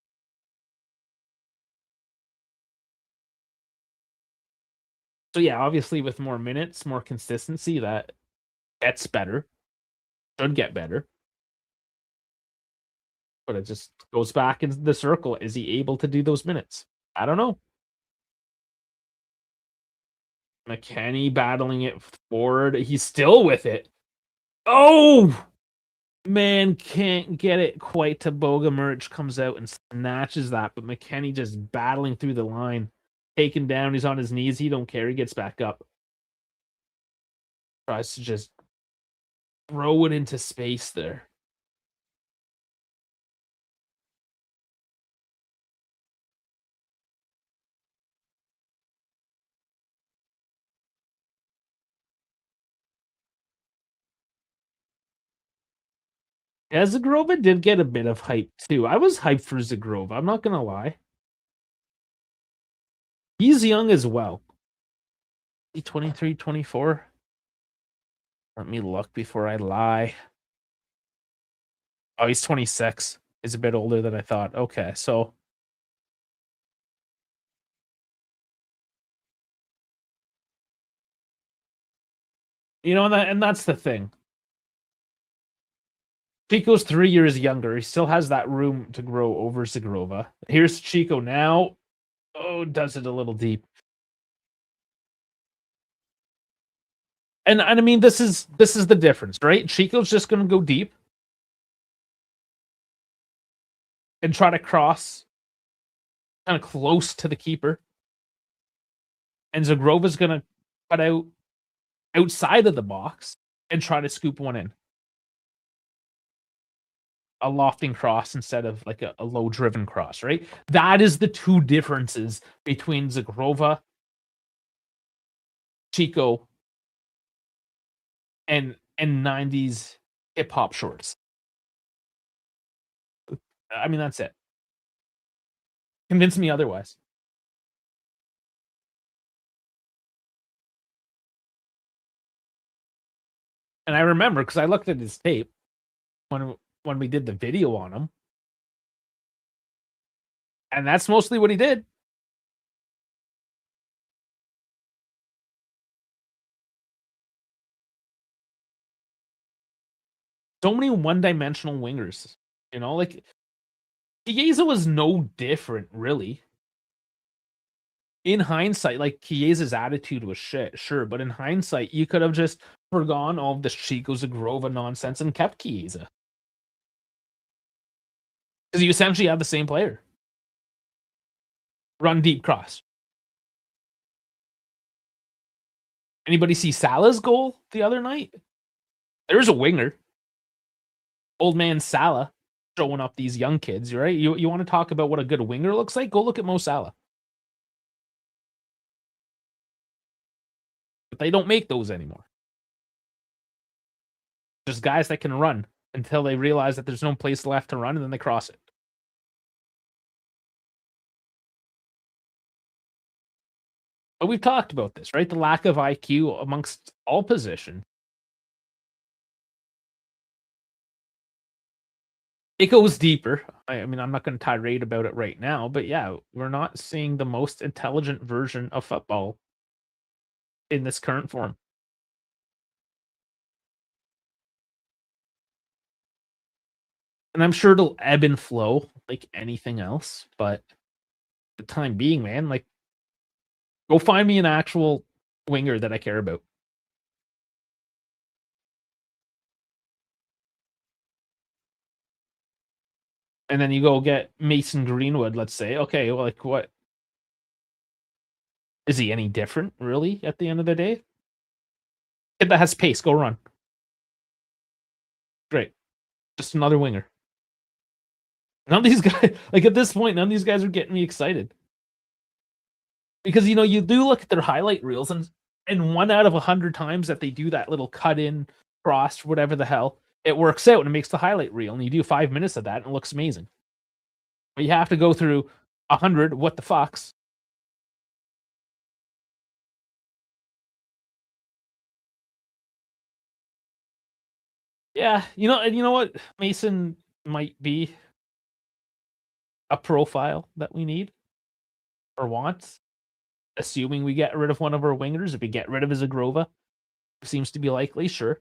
So yeah, obviously with more minutes, more consistency, that gets better. Should get better. But it just goes back into the circle. Is he able to do those minutes? I don't know. McKenny battling it forward. He's still with it. Oh! Man can't get it quite to Bogomurch comes out and snatches that, but McKenny just battling through the line. Taken down. He's on his knees. He don't care. He gets back up. Tries to just throw it into space there. Yeah, Zagrova did get a bit of hype too. I was hyped for Zagrova, I'm not gonna lie. He's young as well. He 23, 24. Let me look before I lie. Oh, he's 26. He's a bit older than I thought. Okay, so and that's the thing. Chico's 3 years younger. He still has that room to grow over Zagrova. Here's Chico now. Oh, does it a little deep. And I mean, this is the difference, right? Chico's just gonna go deep and try to cross kind of close to the keeper. And Zagrova's gonna cut out outside of the box and try to scoop one in. A lofting cross instead of like a low driven cross, right? That is the two differences between Zagrova, Chico, and 90s hip hop shorts. I mean, that's it. Convince me otherwise. And I remember because I looked at his tape when we did the video on him, and that's mostly what he did. So many one-dimensional wingers, like Chiesa was no different, really. In hindsight, like Chiesa's attitude was shit, sure, but in hindsight, you could have just forgone all of this Chico Zagrova nonsense and kept Chiesa. Because you essentially have the same player. Run deep cross. Anybody see Salah's goal the other night? There's a winger. Old man Salah showing up these young kids, right? You want to talk about what a good winger looks like? Go look at Mo Salah. But they don't make those anymore. Just guys that can run until they realize that there's no place left to run and then they cross it. But we've talked about this, right? The lack of IQ amongst all positions. It goes deeper. I mean, I'm not going to tirade about it right now, but yeah, we're not seeing the most intelligent version of football in this current form. And I'm sure it'll ebb and flow like anything else, but the time being, man, like go find me an actual winger that I care about. And then you go get Mason Greenwood, let's say. Okay, well, like what? Is he any different, really, at the end of the day? Kid that has pace, go run. Great. Just another winger. None of these guys, like at this point, none of these guys are getting me excited. Because you do look at their highlight reels, and 1 out of 100 times that they do that little cut in, cross, whatever the hell, it works out and it makes the highlight reel. And you do 5 minutes of that and it looks amazing. But you have to go through 100 what the fucks. Yeah, and you know what? Mason might be a profile that we need or want, assuming we get rid of one of our wingers. If we get rid of Zagrova, seems to be likely, sure.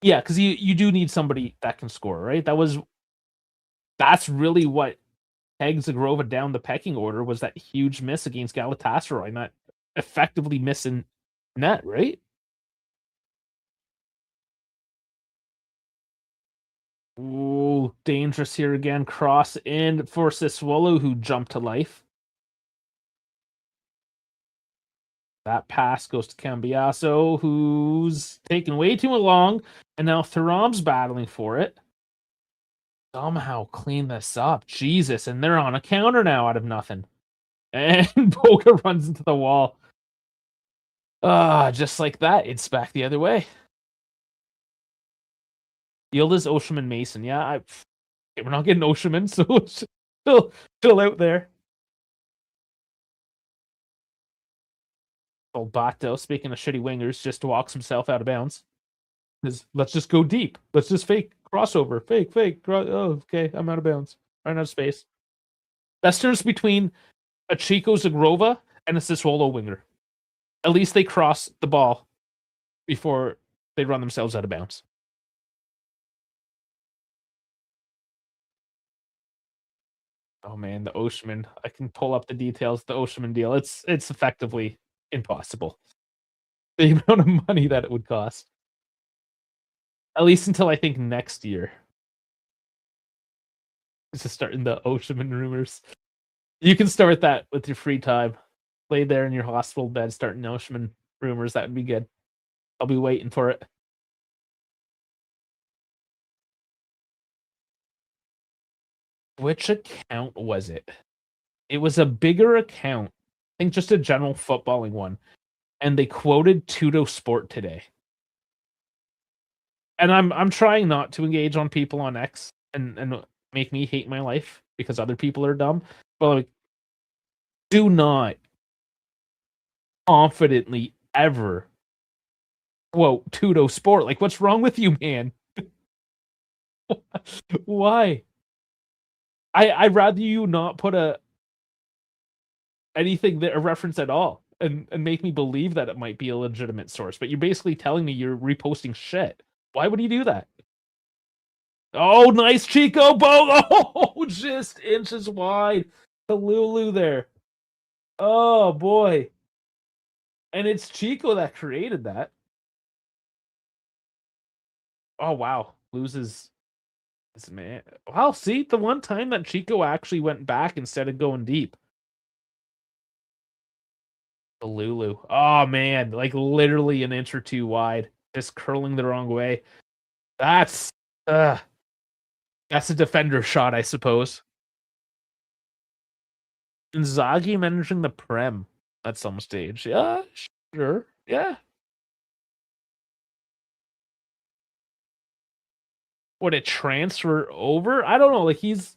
Yeah, because you do need somebody that can score, right? That's really what pegged Zagrova down the pecking order, was that huge miss against Galatasaray, not effectively missing net, right? Ooh, dangerous here again. Cross in for Sassuolo, who jumped to life. That pass goes to Cambiaso, who's taken way too long, and now Thuram's battling for it. Somehow clean this up. Jesus, and they're on a counter now out of nothing. And Boga runs into the wall. Just like that, it's back the other way. Yildiz, Osimhen, Mason. Yeah, okay, we're not getting Osimhen, so chill out there. Balbato, speaking of shitty wingers, just walks himself out of bounds. Let's just go deep. Let's just fake crossover. Fake. Oh, okay. I'm out of bounds. Run out of space. Best difference between a Chico Zagrova and a Sassuolo winger. At least they cross the ball before they run themselves out of bounds. Oh man, the Osimhen. I can pull up the details. The Osimhen deal. It's effectively impossible. The amount of money that it would cost. At least until I think next year. It's just starting the Osimhen rumors. You can start that with your free time. Lay there in your hospital bed, starting Osimhen rumors. That would be good. I'll be waiting for it. Which account was it? It was a bigger account. I think just a general footballing one. And they quoted Tudo Sport today. And I'm trying not to engage on people on X and make me hate my life because other people are dumb. But like, do not confidently ever quote Tudo Sport. Like, what's wrong with you, man? Why? I'd rather you not put anything that a reference at all and make me believe that it might be a legitimate source. But you're basically telling me you're reposting shit. Why would he do that? Oh, nice Chico Bo. Oh, just inches wide. The Lulu there. Oh boy. And it's Chico that created that. Oh wow. Loses this man. Wow, see the one time that Chico actually went back instead of going deep. The Lulu. Oh man, like literally an inch or two wide. Just curling the wrong way. That's uh that's a defender shot, I suppose. Inzaghi managing the Prem at some stage. Yeah, sure. Yeah. Would it transfer over? I don't know. Like he's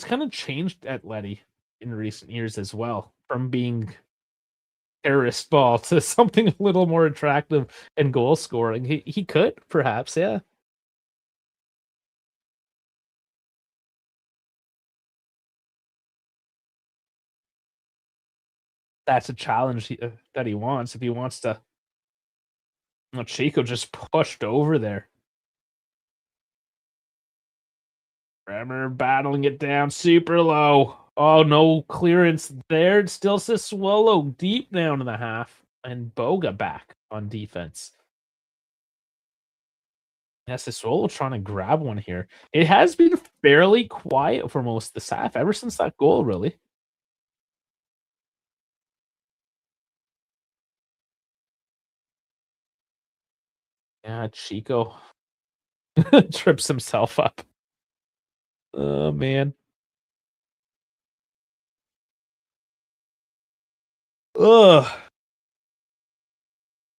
kind of changed at Letty in recent years as well, from being terrorist ball to something a little more attractive and goal scoring. He could perhaps, yeah. That's a challenge that he wants if he wants to. Well, Chico just pushed over there. Bremer battling it down super low. Oh, no clearance there. It still says Sassuolo deep down in the half. And Boga back on defense. Yeah, Sassuolo trying to grab one here. It has been fairly quiet for most of the half, ever since that goal, really. Yeah, Chico trips himself up. Oh, man. Ugh.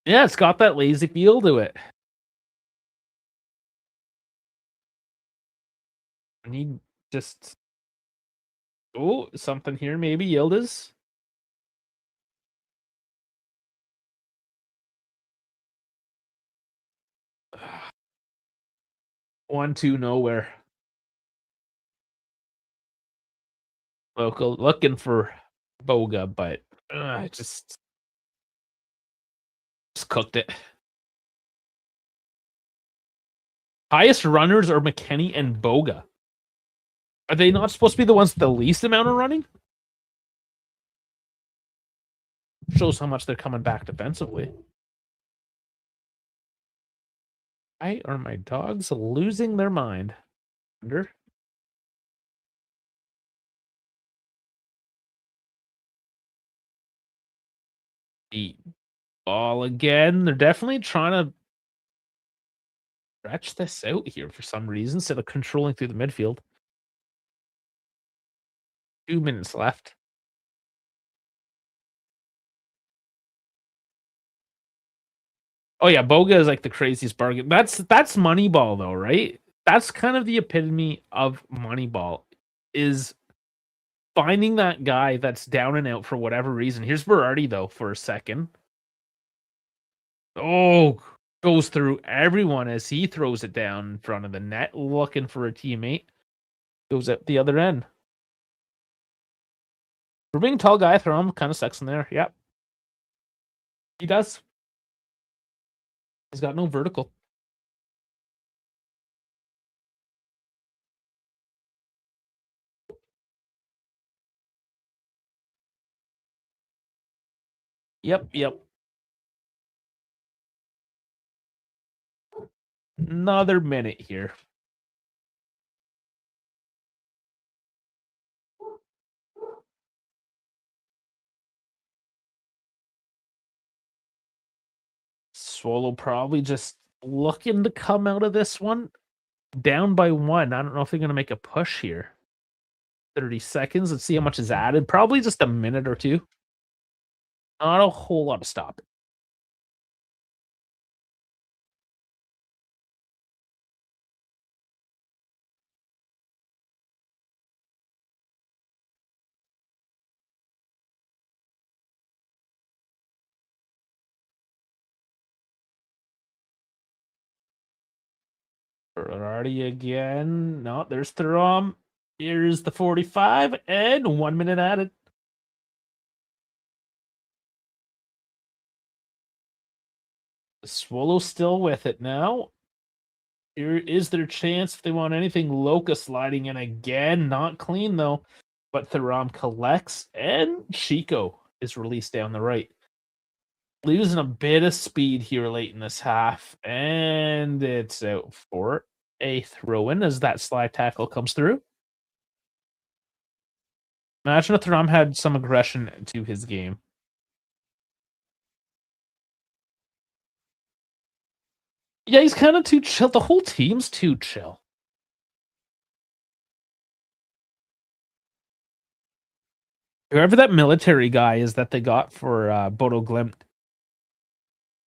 Yeah, it's got that lazy feel to it. I need just oh, something here, maybe Yildiz. 1-2 nowhere. Local looking for Boga, but just cooked it. Highest runners are McKennie and Boga. Are they not supposed to be the ones with the least amount of running? Shows how much they're coming back defensively. Why are my dogs losing their mind? Under the ball again. They're definitely trying to stretch this out here for some reason instead of controlling through the midfield. 2 minutes left. Oh yeah, Boga is like the craziest bargain. That's Moneyball though, right? That's kind of the epitome of Moneyball is finding that guy that's down and out for whatever reason. Here's Berardi though for a second. Oh, goes through everyone as he throws it down in front of the net, looking for a teammate. Goes at the other end. For being a tall guy, throw him kind of sucks in there. Yep. He does. He's got no vertical. Yep. Another minute here. Swallow probably just looking to come out of this one down by 1. I don't know if they're going to make a push here. 30 seconds. Let's see how much is added. Probably just a minute or two. Not a whole lot of stop. Berardi again. No, there's Thuram. Here's the 45 and 1 minute added. Swallow still with it now. Here is their chance if they want anything. Loca sliding in again. Not clean though. But Thuram collects and Chico is released down the right. Losing a bit of speed here late in this half. And it's out for a throw-in as that slide tackle comes through. Imagine if Thuram had some aggression to his game. Yeah, he's kind of too chill. The whole team's too chill. Whoever that military guy is that they got for Bodo Glimt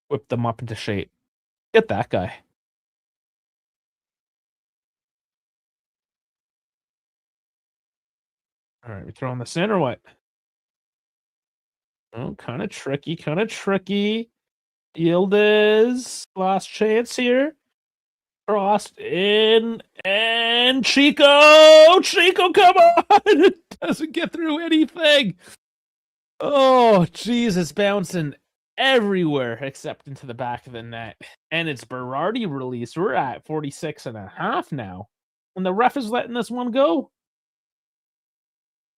whipped them up into shape. Get that guy. All right, we throwing this in or what? Oh, kind of tricky, kind of tricky. Yildiz, last chance here. Crossed in, and Chico, come on! It doesn't get through anything. Oh, jeez, it's bouncing everywhere except into the back of the net. And it's Berardi release. We're at 46.5 now. And the ref is letting this one go.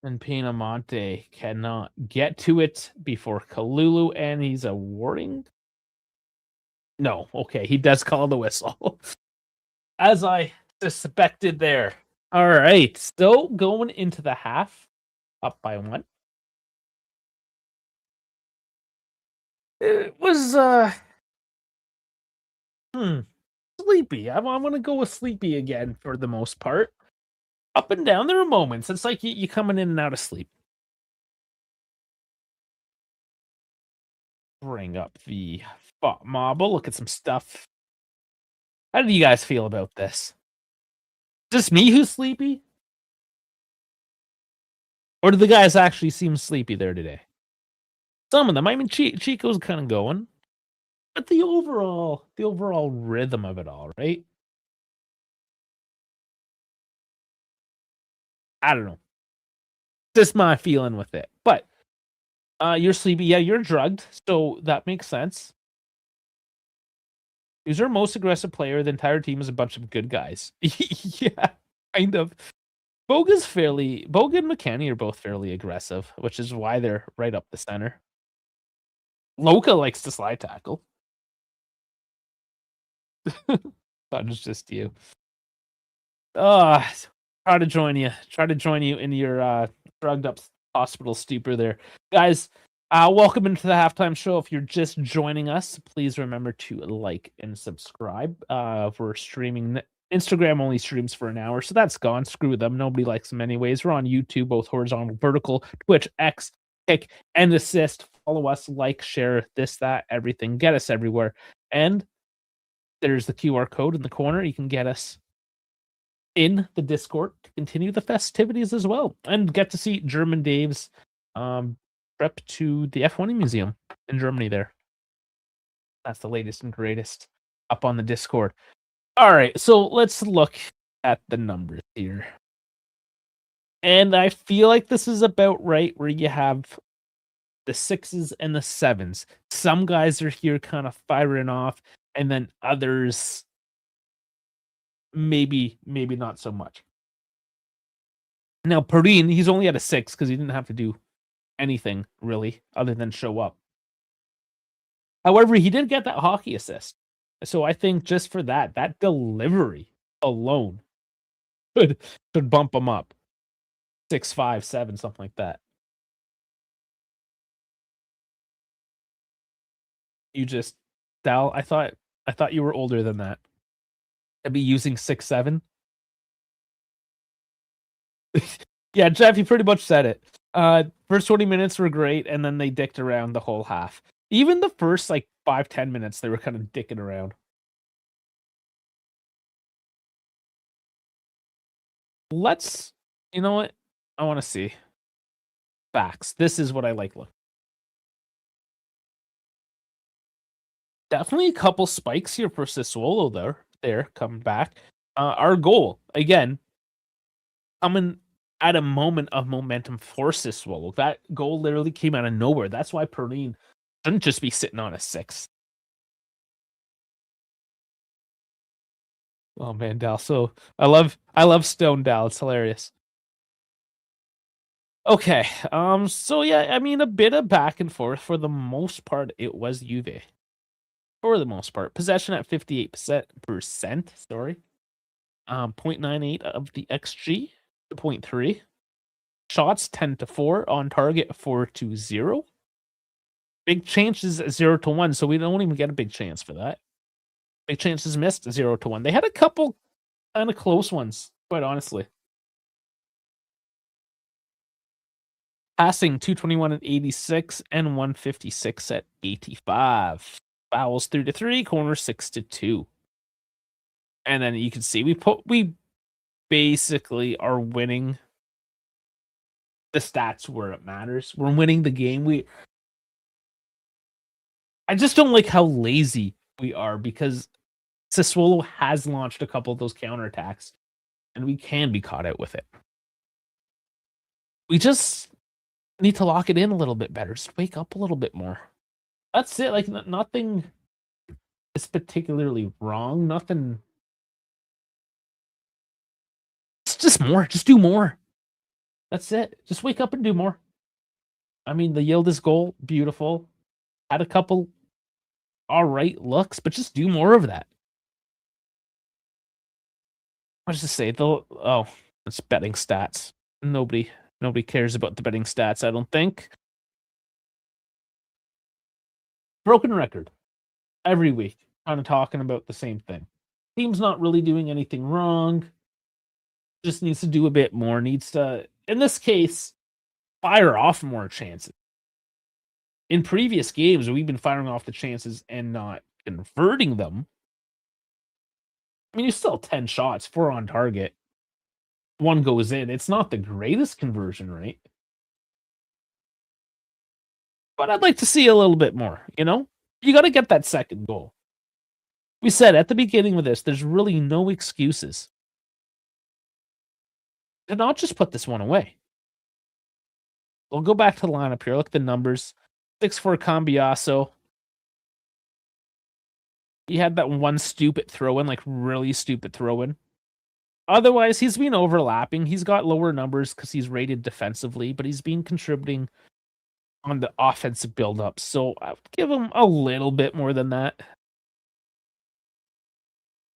And Pinamonte cannot get to it before Kalulu, and he's awarding. No, okay, he does call the whistle. As I suspected there. All right, still going into the half, up by 1. It was sleepy. I want to go with sleepy again for the most part. Up and down, there are moments. It's like you coming in and out of sleep. Bring up the marble. Look at some stuff. How do you guys feel about this? Just me who's sleepy? Or do the guys actually seem sleepy there today? Some of them. I mean, Chico's kind of going. But the overall rhythm of it all, right? I don't know. Just my feeling with it. But you're sleepy. Yeah, you're drugged. So that makes sense. Who's our most aggressive player? The entire team is a bunch of good guys. Yeah, kind of. Boga and McKenny are both fairly aggressive, which is why they're right up the center. Loca likes to slide tackle. That was just you. Try to join you in your drugged up hospital stupor there. Guys, welcome into the halftime show. If you're just joining us, please remember to like and subscribe. We're streaming. Instagram only streams for an hour, so that's gone. Screw them. Nobody likes them anyways. We're on YouTube, both horizontal, vertical, Twitch, X, Kick, and Assist. Follow us, like, share, this, that, everything. Get us everywhere. And there's the QR code in the corner. You can get us in the Discord to continue the festivities as well and get to see German Dave's trip to the F1 Museum in Germany there. That's the latest and greatest up on the Discord. All right, so let's look at the numbers here. And I feel like this is about right where you have the 6s and the 7s. Some guys are here kind of firing off, and then others maybe not so much. Now, Perrine, he's only at a 6 because he didn't have to do anything really other than show up. However, he did get that hockey assist. So I think just for that delivery alone should bump him up 6, 5, 7, something like that. You just, Dal, I thought you were older than that. I'd be using 6, 7. Yeah, Jeff, you pretty much said it. First 20 minutes were great, and then they dicked around the whole half. Even the first 5-10 minutes, they were kind of dicking around. You know what? I want to see facts. This is what I like. Look, definitely a couple spikes here for Sassuolo there coming back. Our goal again coming at a moment of momentum for Sassuolo. That goal literally came out of nowhere. That's why Perrine shouldn't just be sitting on a 6. Oh man, Dal. So I love Stone Dal. It's hilarious. Okay. So yeah, I mean a bit of back and forth. For the most part, it was Juve. For the most part. Possession at 58%. Sorry. 0.98 of the XG to 0.3. Shots 10-4 on target 4-0. Big chances 0-1, so we don't even get a big chance for that. Big chances missed 0-1. They had a couple kind of close ones, quite honestly. Passing 221 at 86 and 156 at 85. Fouls 3-3, corners 6-2. And then you can see we basically are winning the stats where it matters. We're winning the game. I just don't like how lazy we are because Sassuolo has launched a couple of those counterattacks and we can be caught out with it. We just need to lock it in a little bit better. Just wake up a little bit more. That's it. Like nothing is particularly wrong. Nothing. It's just more. Just do more. That's it. Just wake up and do more. I mean, the Yildiz goal, beautiful. Had a couple all right looks, but just do more of that. What does it say? It's betting stats. Nobody cares about the betting stats, I don't think. Broken record. Every week, kind of talking about the same thing. Team's not really doing anything wrong. Just needs to do a bit more. Needs to, in this case, fire off more chances. In previous games, we've been firing off the chances and not converting them. I mean, you still 10 shots, 4 on target. 1 goes in. It's not the greatest conversion rate. But I'd like to see a little bit more, you know? You got to get that second goal. We said at the beginning of this, there's really no excuses to not just put this one away. We'll go back to the lineup here. Look at the numbers. 6-4 Cambiaso. He had that one stupid throw-in, like really stupid throw-in. Otherwise, he's been overlapping. He's got lower numbers because he's rated defensively, but he's been contributing on the offensive build-up. So I would give him a little bit more than that.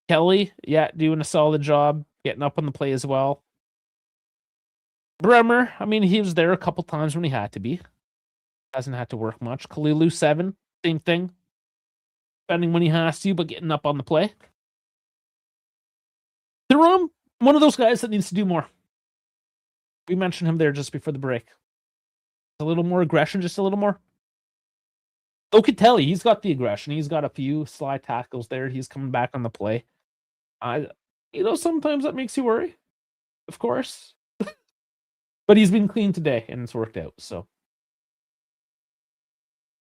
Kelly, yeah, doing a solid job, getting up on the play as well. Bremer, I mean, he was there a couple times when he had to be. Hasn't had to work much. Kalulu, 7, same thing. Spending when he has to, but getting up on the play. Thuram, one of those guys that needs to do more. We mentioned him there just before the break. A little more aggression, just a little more. Locatelli, he's got the aggression. He's got a few slide tackles there. He's coming back on the play. I, sometimes that makes you worry, of course. But he's been clean today and it's worked out. So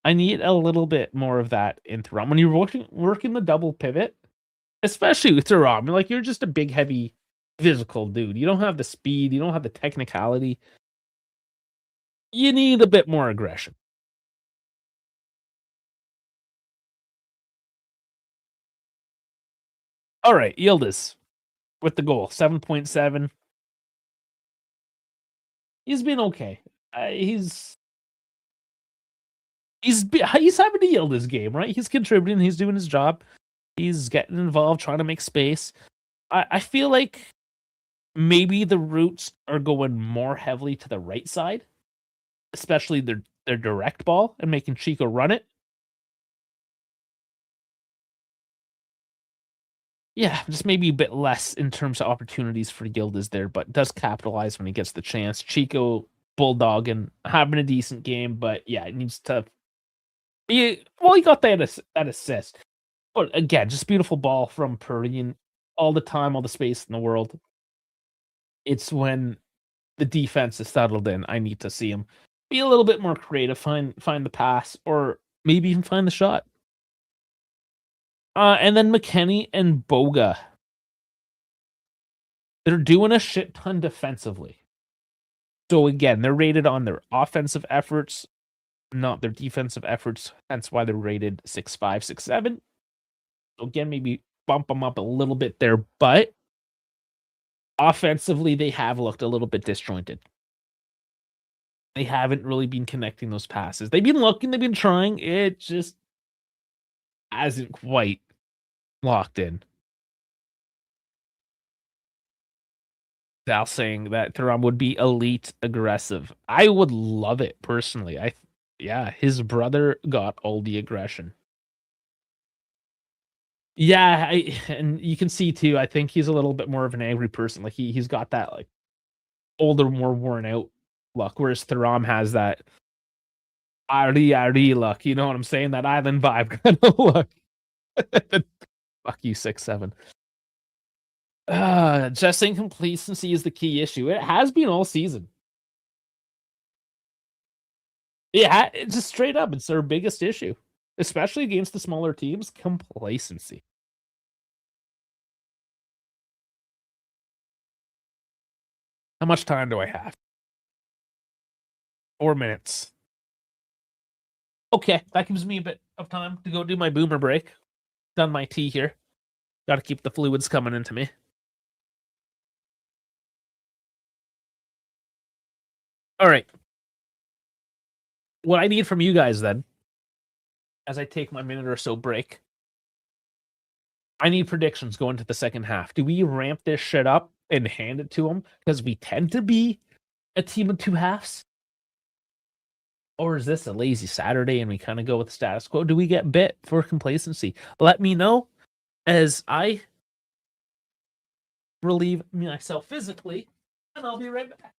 I need a little bit more of that in Thuram. When you're working the double pivot, especially with Thuram, like you're just a big, heavy, physical dude. You don't have the speed. You don't have the technicality. You need a bit more aggression. All right, Yildiz with the goal, 7.7. He's been okay. He's having to yield his game, right? He's contributing. He's doing his job. He's getting involved, trying to make space. I feel like maybe the roots are going more heavily to the right side, especially their direct ball and making Chico run it. Yeah, just maybe a bit less in terms of opportunities for Yildiz there, but does capitalize when he gets the chance. Chico bulldog and having a decent game, but yeah, it needs to. He got that assist, but again, just beautiful ball from Purdy all the time, all the space in the world. It's when the defense is settled in. I need to see him be a little bit more creative, find the pass, or maybe even find the shot. And then McKennie and Boga, they're doing a shit ton defensively. So again, they're rated on their offensive efforts, not their defensive efforts. That's why they're rated 6.5, 6.7. So again, maybe bump them up a little bit there, but offensively, they have looked a little bit disjointed. They haven't really been connecting those passes. They've been looking, they've been trying. It just hasn't quite locked in. Val saying that Thuram would be elite aggressive. I would love it personally. His brother got all the aggression. Yeah, and you can see too. I think he's a little bit more of an angry person. Like he's got that like older, more worn out look, whereas Thuram has that Ari look. You know what I'm saying? That island vibe kind of look. Fuck you, 6'7". Just inconsistency is the key issue. It has been all season. Yeah, it's just straight up. It's their biggest issue, especially against the smaller teams. Complacency. How much time do I have? 4 minutes. Okay, that gives me a bit of time to go do my boomer break. Done my tea here. Got to keep the fluids coming into me. All right. What I need from you guys then, as I take my minute or so break, I need predictions going to the second half. Do we ramp this shit up and hand it to them because we tend to be a team of two halves? Or is this a lazy Saturday and we kind of go with the status quo? Do we get bit for complacency? Let me know as I relieve myself physically, and I'll be right back.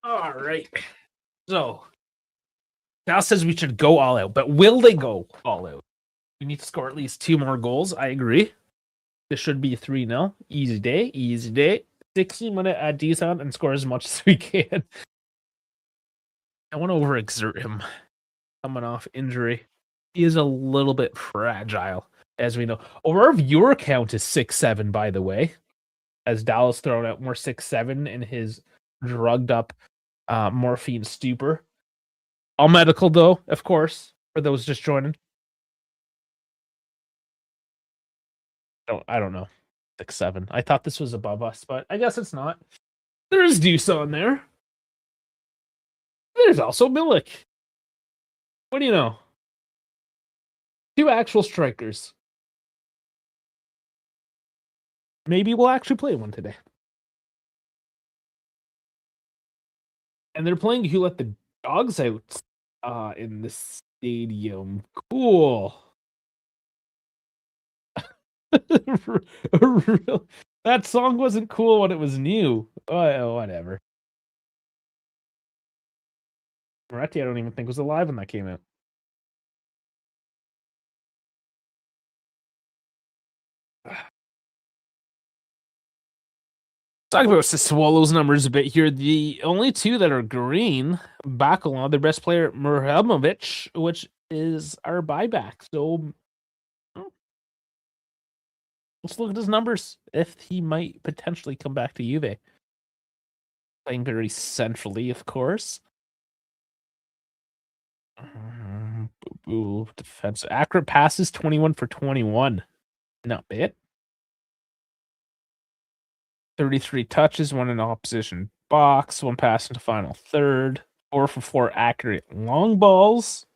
All right. So, Cal says we should go all out, but will they go all out? We need to score at least 2 more goals. I agree. This should be 3-0. Easy day, easy day. 60-minute at decent and score as much as we can. I want to overexert him coming off injury. He is a little bit fragile, as we know. Our viewer count is 6-7, by the way, as Dallas thrown out more 6-7 in his drugged up morphine stupor. All medical, though, of course, for those just joining. I don't know. 6-7. I thought this was above us, but I guess it's not. There's Deuce on there. There's also Milik. What do you know? 2 actual strikers. Maybe we'll actually play one today. And they're playing Who Let the Dogs Out in the stadium. Cool. That song wasn't cool when it was new. Oh, whatever. Moretti, I don't even think was alive when that came out. Talk about Sassuolo's numbers a bit here. The only 2 that are green, Bacalon, their best player, Mrhamovic, which is our buyback. So let's look at his numbers. If he might potentially come back to Juve. Playing very centrally, of course. Defense. Accurate passes, 21 for 21. Not bad. 33 touches, 1 in opposition box, 1 pass into final third, 4 for 4 accurate long balls,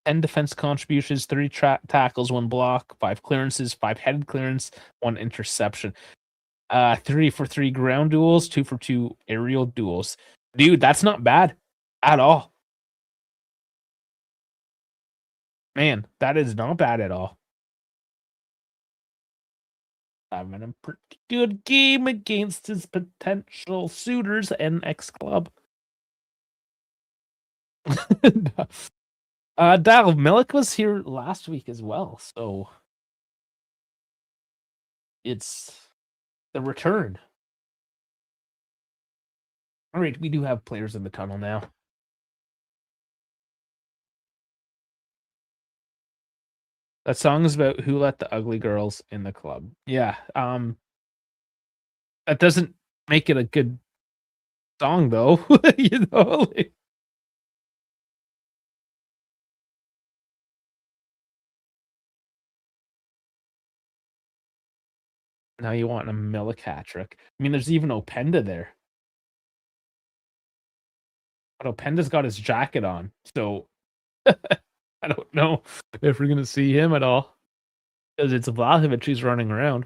10 defense contributions, 3 tackles, 1 block, 5 clearances, 5 headed clearance, 1 interception. 3 for 3 ground duels, 2 for 2 aerial duels. Dude, that's not bad at all. Man, that is not bad at all. Having a pretty good game against his potential suitors and ex-club. Dal Milik was here last week as well, so it's the return. All right, we do have players in the tunnel now. That song is about who let the ugly girls in the club. Yeah. That doesn't make it a good song though. You know? Now you want a Milik hat trick. I mean, there's even Openda there. But Openda's got his jacket on, so I don't know if we're gonna see him at all. Because it's Vlahovic who's running around.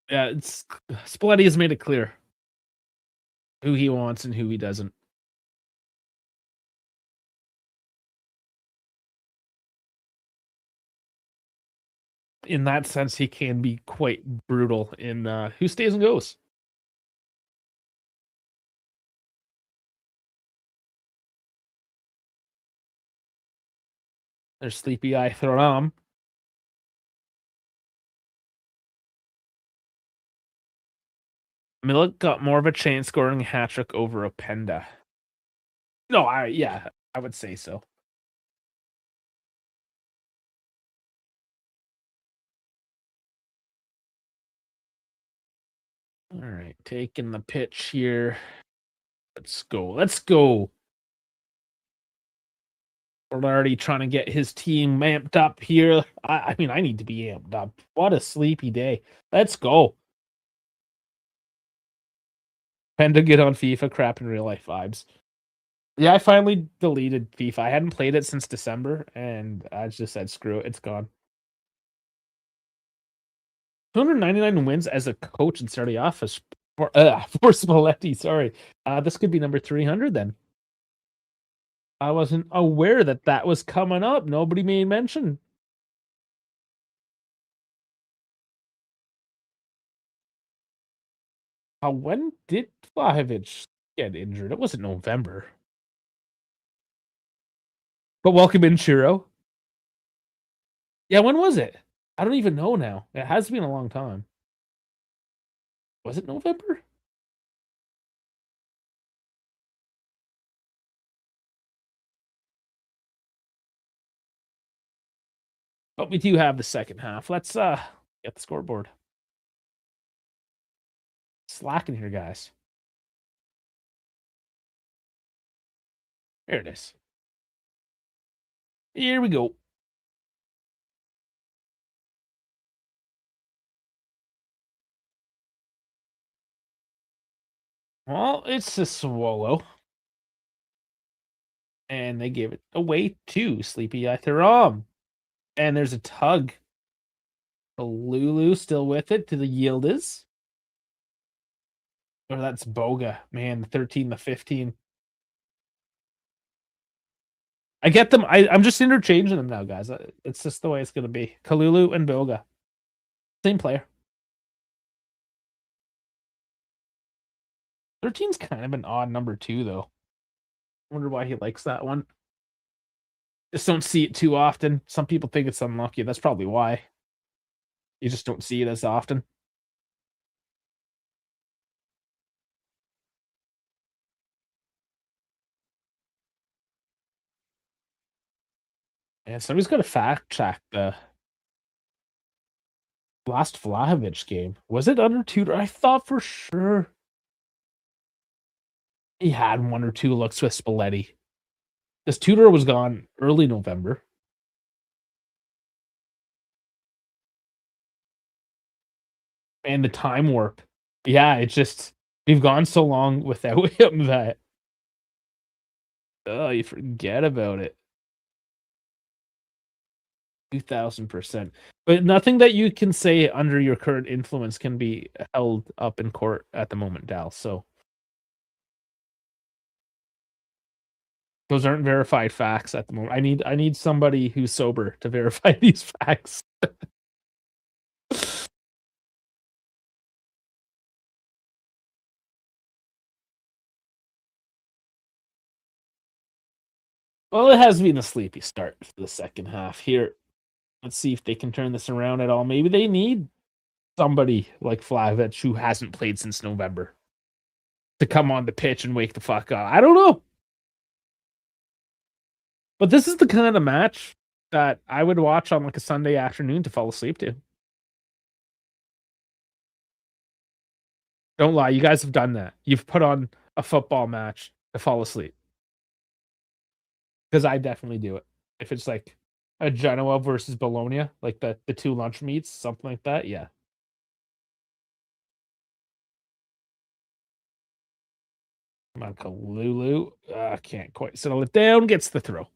Yeah, Spalletti has made it clear who he wants and who he doesn't. In that sense, he can be quite brutal in who stays and goes. There's Sleepy Eye Thuram. Milik got more of a chance scoring a hat trick over Openda. No, I would say so. All right, taking the pitch here. Let's go. Let's go. We're already trying to get his team amped up here. I mean, I need to be amped up. What a sleepy day. Let's go. Penda get on FIFA, crap in real life vibes. Yeah, I finally deleted FIFA. I hadn't played it since December, and I just said, screw it, it's gone. 299 wins as a coach in Serie A for Spalletti. Sorry, this could be number 300 then. I wasn't aware that was coming up. Nobody made mention. When did Vlahovic get injured? It wasn't November. But welcome in, Shiro. Yeah, when was it? I don't even know now. It has been a long time. Was it November? But we do have the second half. Let's get the scoreboard. Slacking here, guys. There it is. Here we go. Well, it's Sassuolo. And they gave it away to Sleepy Etherom. And there's a tug. Lulu still with it to the Yildiz. Or that's Boga. Man, the 13, the 15. I get them. I'm just interchanging them now, guys. It's just the way it's going to be. Kalulu and Boga. Same player. 13's kind of an odd number too, though. I wonder why he likes that one. Just don't see it too often. Some people think it's unlucky. That's probably why. You just don't see it as often. And somebody's got to fact check the last Vlahovic game. Was it under Tudor? I thought for sure he had one or two looks with Spalletti. This Tudor was gone early November. And the time warp. Yeah, it's just we've gone so long without him that you forget about it. 2000%. But nothing that you can say under your current influence can be held up in court at the moment, Dal. So those aren't verified facts at the moment. I need somebody who's sober to verify these facts. Well, it has been a sleepy start for the second half here. Let's see if they can turn this around at all. Maybe they need somebody like Vlahovic who hasn't played since November to come on the pitch and wake the fuck up. I don't know. But this is the kind of match that I would watch on like a Sunday afternoon to fall asleep to. Don't lie, you guys have done that. You've put on a football match to fall asleep. Because I definitely do it. If it's like a Genoa versus Bologna, like the two lunch meets, something like that, yeah. Come on, Kalulu. Can't quite settle it down. Gets the throw.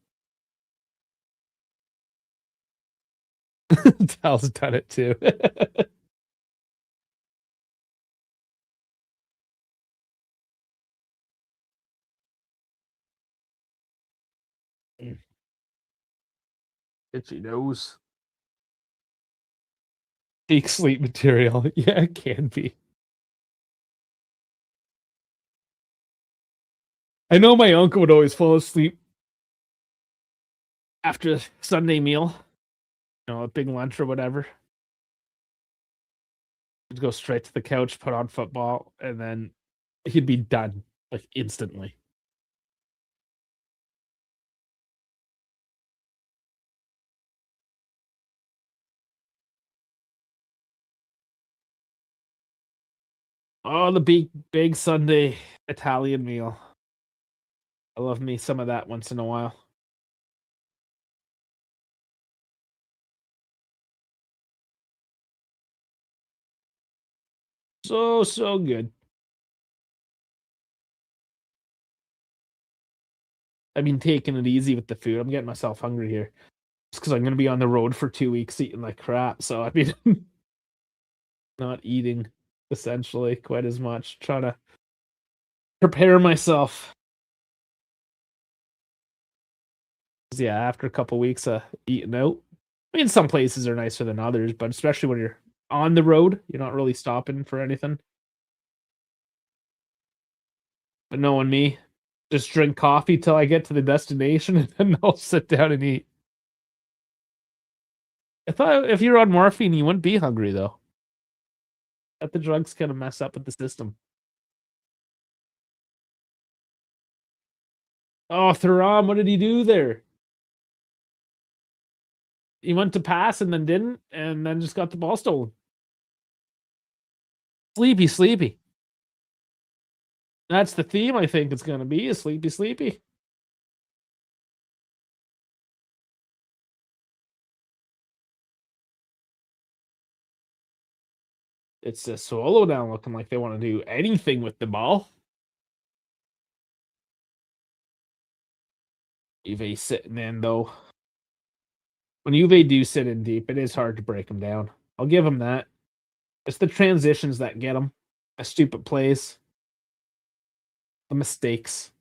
Tal's done it too. Itchy nose. Peak sleep material. Yeah, it can be. I know my uncle would always fall asleep after Sunday meal. You know, a big lunch or whatever. He'd go straight to the couch, put on football, and then he'd be done like instantly. Oh, the big Sunday Italian meal. I love me some of that once in a while. So good. I've been taking it easy with the food. I'm getting myself hungry here. Just because I'm going to be on the road for 2 weeks eating like crap. So I've been not eating essentially quite as much. Trying to prepare myself. Yeah, after a couple weeks of eating out. I mean, some places are nicer than others, but especially when you're on the road, you're not really stopping for anything. But knowing me, just drink coffee till I get to the destination, and then I'll sit down and eat. I thought if you're on morphine, you wouldn't be hungry, though. That the drugs kinda mess up with the system. Oh, Thuram, what did he do there? He went to pass and then didn't, and then just got the ball stolen. Sleepy, sleepy. That's the theme I think it's gonna be, a sleepy, sleepy. It's Sassuolo now looking like they wanna do anything with the ball. Juve sitting in, though. When Juve do sit in deep, it is hard to break them down. I'll give them that. It's the transitions that get them. The stupid plays. The mistakes.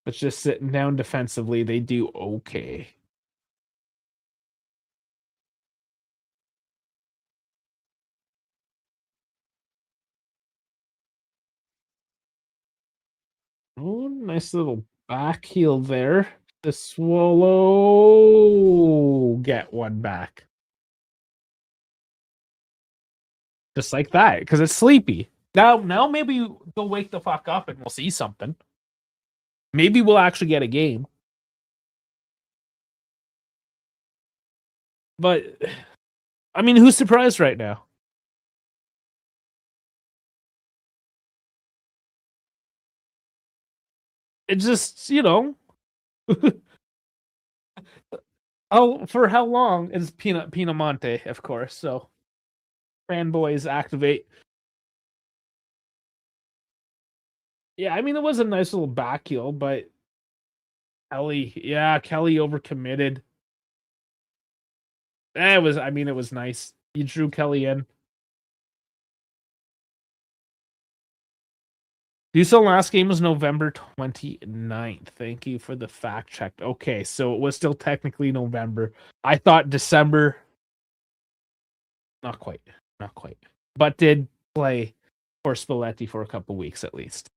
But just sitting down defensively, they do okay. Oh, nice little back heel there. The Swallow get one back. Just like that, because it's sleepy. Now maybe they'll wake the fuck up and we'll see something. Maybe we'll actually get a game. But I mean, who's surprised right now? It just, oh, for how long is Pinamonte, of course. So fanboys activate. Yeah, I mean it was a nice little back heel, but Kelly overcommitted. It was nice. He drew Kelly in. Duso last game was November 29th. Thank you for the fact check. Okay, so it was still technically November. I thought December. Not quite. Not quite. But did play for Spalletti for a couple weeks at least.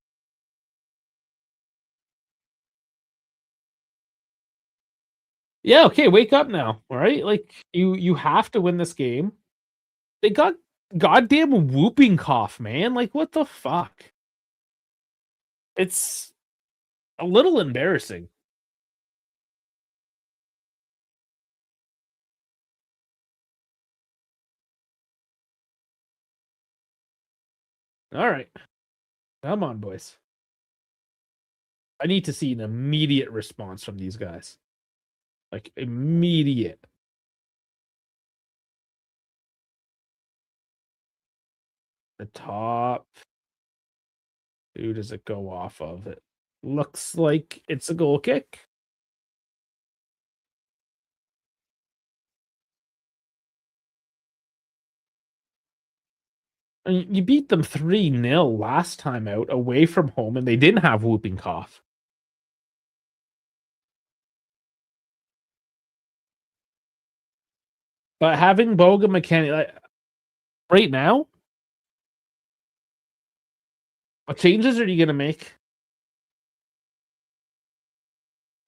Yeah, okay, wake up now. All right? Like you have to win this game. They got goddamn whooping cough, man. Like what the fuck? It's a little embarrassing. All right. Come on, boys. I need to see an immediate response from these guys. Like immediate. The top. Who does it go off of? It looks like it's a goal kick. I mean, you beat them 3-0 last time out away from home, and they didn't have whooping cough. But having Boga McKennie, like, right now, what changes are you going to make?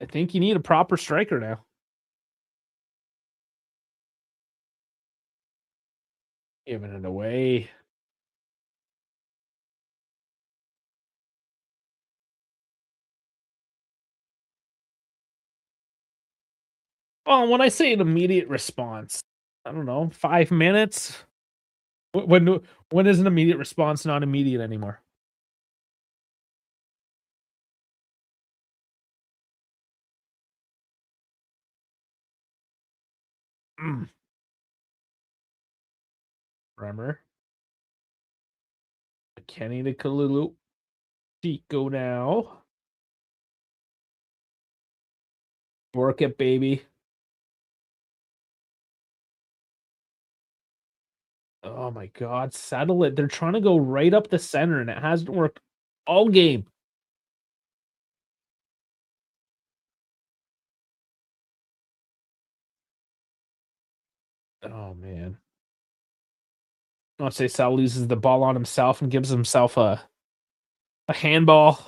I think you need a proper striker now. Giving it away. Well, when I say an immediate response, I don't know, 5 minutes. When is an immediate response not immediate anymore? Mm. Remember? Kenny to Kalulu. Chico now. Work it, baby. Oh my god, settle it. They're trying to go right up the center, and it hasn't worked all game. Oh man. I'll say Sal loses the ball on himself and gives himself a A handball.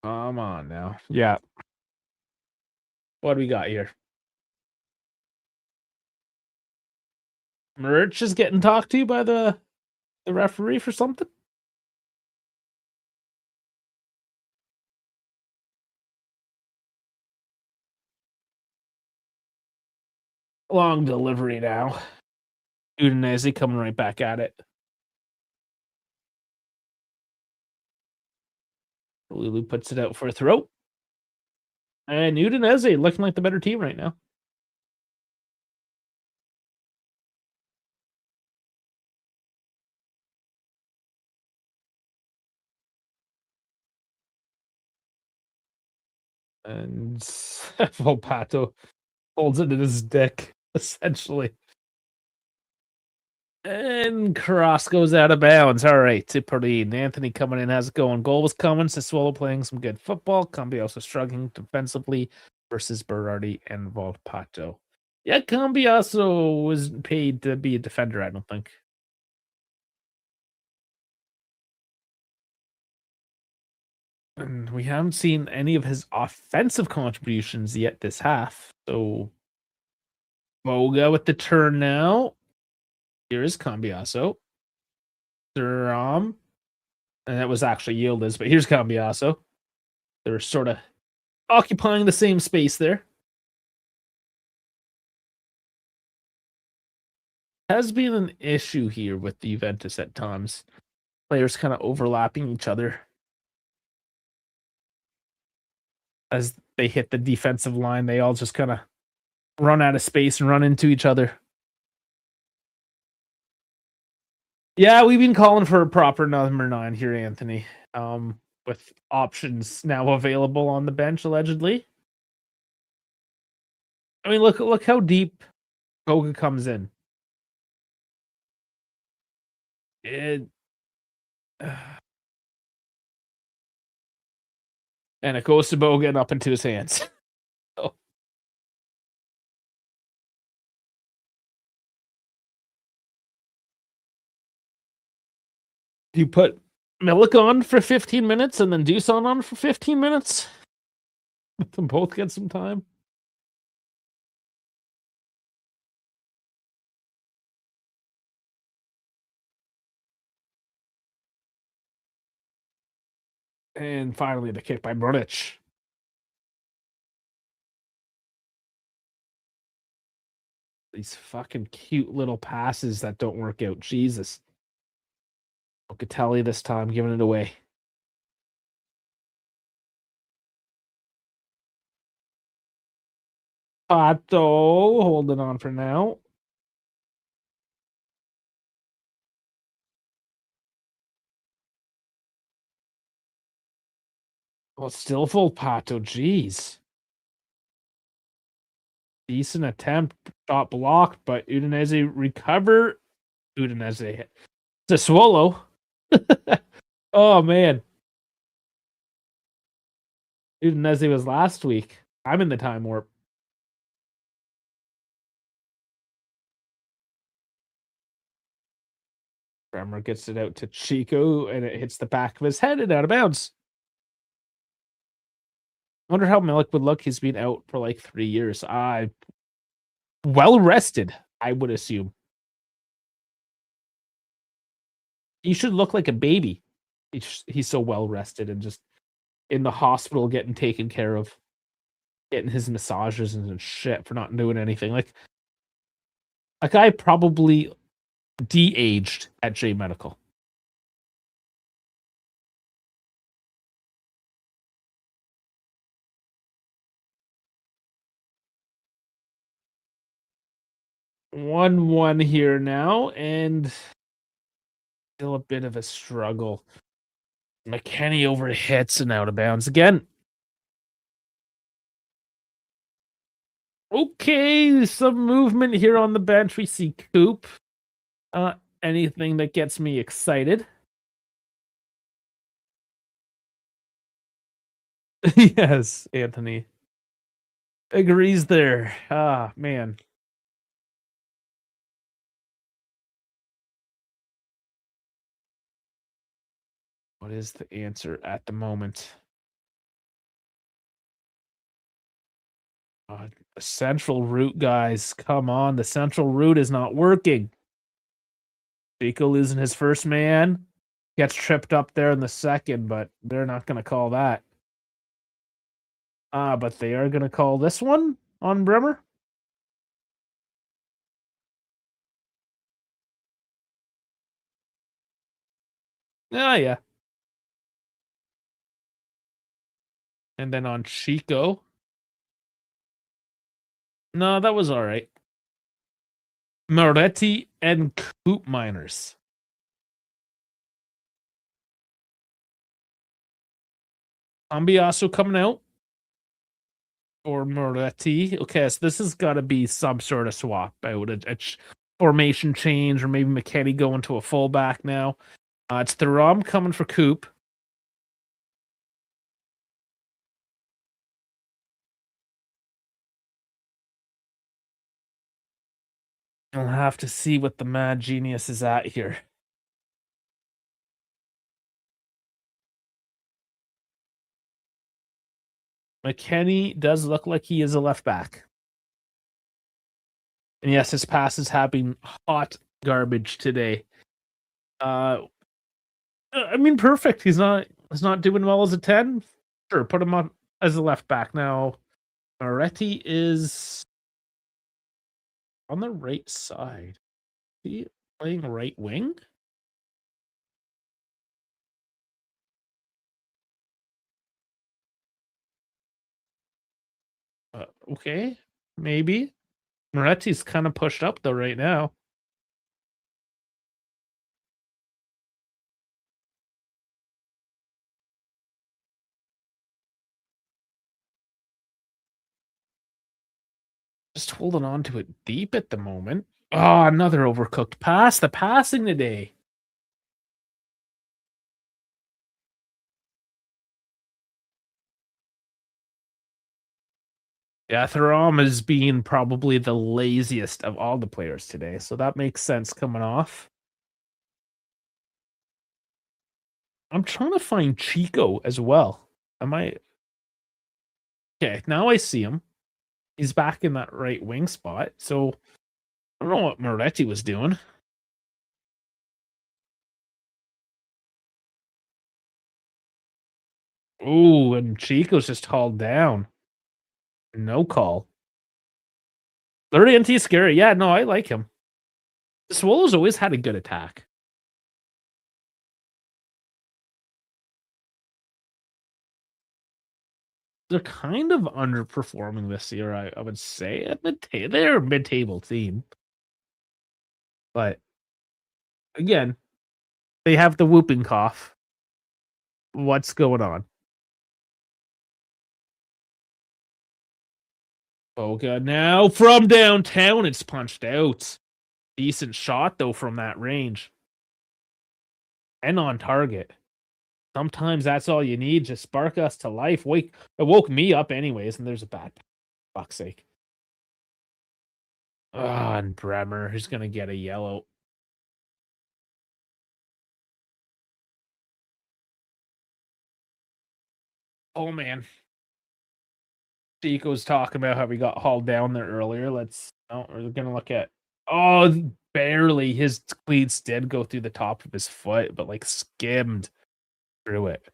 Come on now. Yeah. What do we got here? Merch is getting talked to by the referee for something? Long delivery now. Udinese coming right back at it. Lulu puts it out for a throw. And Udinese looking like the better team right now. And Volpato holds it in his dick, essentially. And Cross goes out of bounds. All right, Cipollini. Anthony coming in, has it going. Goal was coming. Sassuolo playing some good football. Cambiaso struggling defensively versus Berardi and Volpato. Yeah, Cambiaso was paid to be a defender, I don't think. And we haven't seen any of his offensive contributions yet this half. So Boga with the turn now. Here is Cambiaso. Thuram. And that was actually Yildiz, but here's Cambiaso. They're sort of occupying the same space there. Has been an issue here with the Juventus at times. Players kind of overlapping each other as they hit the defensive line. They all just kind of run out of space and run into each other. Yeah, we've been calling for a proper number 9 here, Anthony. With options now available on the bench, allegedly. I mean, look how deep Boga comes in. It, and it goes to Boga and up into his hands. Oh. You put Milik on for 15 minutes and then Dusan on for 15 minutes? Let them both get some time. And finally, the kick by Brunic. These fucking cute little passes that don't work out. Jesus. Locatelli this time, giving it away. Pato holding on for now. Well, still full Pato. Jeez. Decent attempt. Shot blocked, but Udinese recover. Udinese. Sassuolo. Oh, man. Udinese was last week. I'm in the time warp. Bremer gets it out to Chico, and it hits the back of his head and out of bounds. I wonder how Milik would look. He's been out for like 3 years. Well rested, I would assume. He should look like a baby. He's so well rested and just in the hospital getting taken care of, getting his massages and shit for not doing anything. Like a guy probably de-aged at J Medical. One here now, and still a bit of a struggle. McKennie over hits and out of bounds again. Okay, some movement here on the bench. We see Coop. Anything that gets me excited. Yes, Anthony agrees there. Ah, man. What is the answer at the moment? The central route, guys. Come on, the central route is not working. Chico losing his first man. Gets tripped up there in the second, but they're not going to call that. But they are going to call this one on Bremer. Oh, yeah. And then on Chico. No, that was all right. Moretti and Coop Miners. Ambiaso coming out for Moretti. Okay, so this has got to be some sort of swap out, formation change, or maybe McKenny going to a fullback now. It's the Rom coming for Coop. I'll have to see what the mad genius is at here. McKenny does look like he is a left back. And yes, his passes have been hot garbage today. I mean, perfect. He's not doing well as a 10. Sure, put him on as a left back. Now, Moretti is on the right side. Is he playing right wing? Okay, maybe. Moretti's kind of pushed up though right now. Just holding on to it deep at the moment. Oh, another overcooked pass. The passing today. Yeah, Thuram is being probably the laziest of all the players today, so that makes sense coming off. I'm trying to find Chico as well. Am I okay? Now I see him. He's back in that right wing spot. So I don't know what Moretti was doing. Ooh, and Chico's just hauled down. No call. Larry NT is scary. Yeah, no, I like him. The Swallows always had a good attack. They're kind of underperforming this year, I would say. They're a mid-table team. But again, they have the whooping cough. What's going on? Boga now from downtown. It's punched out. Decent shot, though, from that range. And on target. Sometimes that's all you need to spark us to life. It woke me up anyways, and there's a bad fuck's sake. Ah, and Bremer, who's gonna get a yellow. Oh man. Chico's talking about how we got hauled down there earlier. We're gonna look at barely his cleats did go through the top of his foot, but like skimmed through it.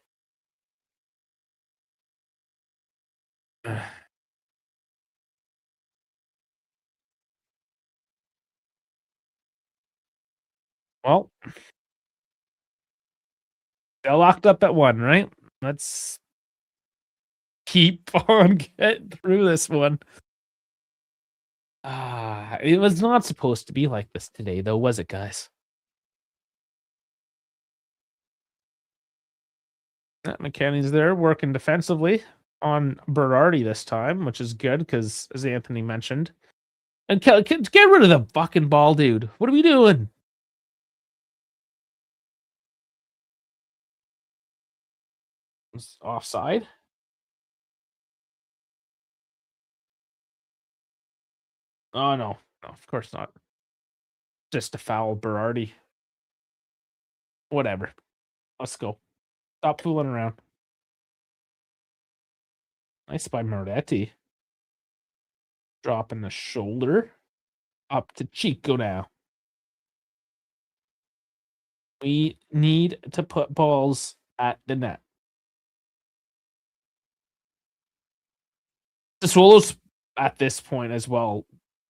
Well, they're locked up at 1, right? Let's keep on getting through this one. It was not supposed to be like this today, though, was it, guys? McKenny's there working defensively on Berardi this time, which is good because, as Anthony mentioned, and get rid of the fucking ball, dude. What are we doing? It's offside. Oh, no. No, of course not. Just a foul, Berardi. Whatever. Let's go. Stop fooling around. Nice by Moretti. Dropping the shoulder. Up to Chico now. We need to put balls at the net. The Swallows at this point as well,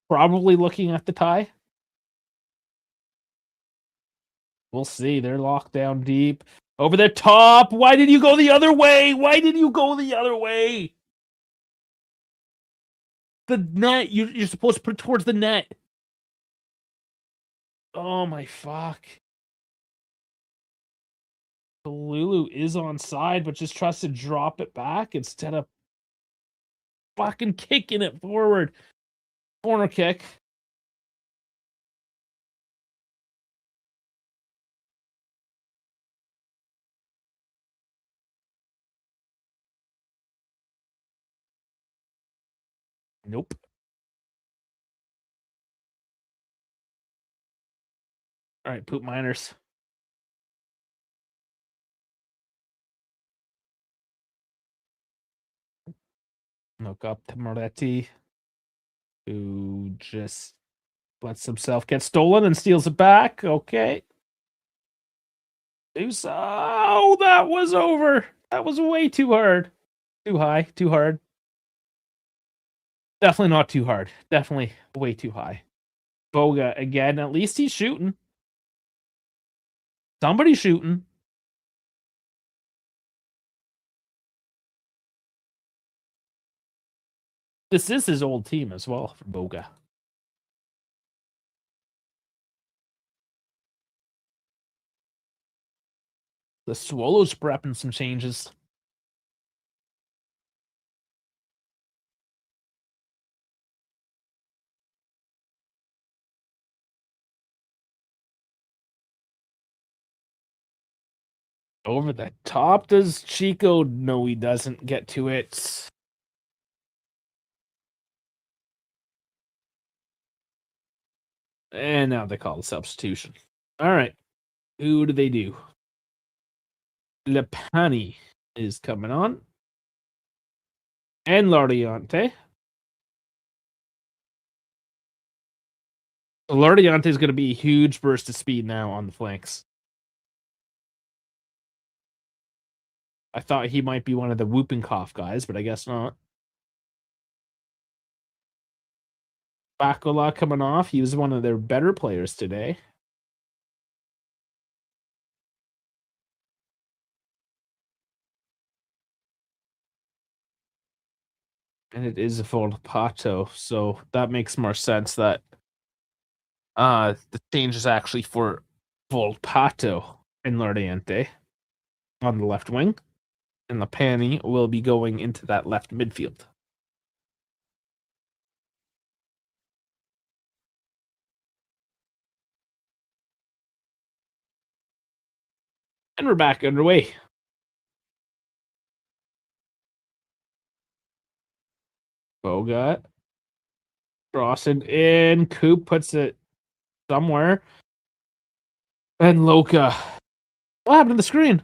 probably looking at the tie. We'll see. They're locked down deep. Over the top. Why did you go the other way? Why did you go the other way? The net. You're supposed to put it towards the net. Oh my fuck. Lulu is on side, but just tries to drop it back instead of fucking kicking it forward. Corner kick. Nope. All right, poop miners. Look up to Moretti, who just lets himself get stolen and steals it back. Okay. Oh, that was over. That was way too hard. Too high, too hard. Definitely not too hard. Definitely way too high. Boga again. At least he's shooting. Somebody's shooting. This is his old team as well for Boga. The Swallows prepping some changes. Over the top. Does Chico? No, he doesn't get to it. And now they call the substitution. All right. Who do they do? Lepani is coming on. And Lardiante. Lardiante is going to be a huge burst of speed now on the flanks. I thought he might be one of the whooping cough guys, but I guess not. Bacola coming off. He was one of their better players today. And it is a Volpato, so that makes more sense that the change is actually for Volpato and Lardiente on the left wing. And Lepani will be going into that left midfield. And we're back underway. Bogut. Crossing in. Coop puts it somewhere. And Loka. What happened to the screen?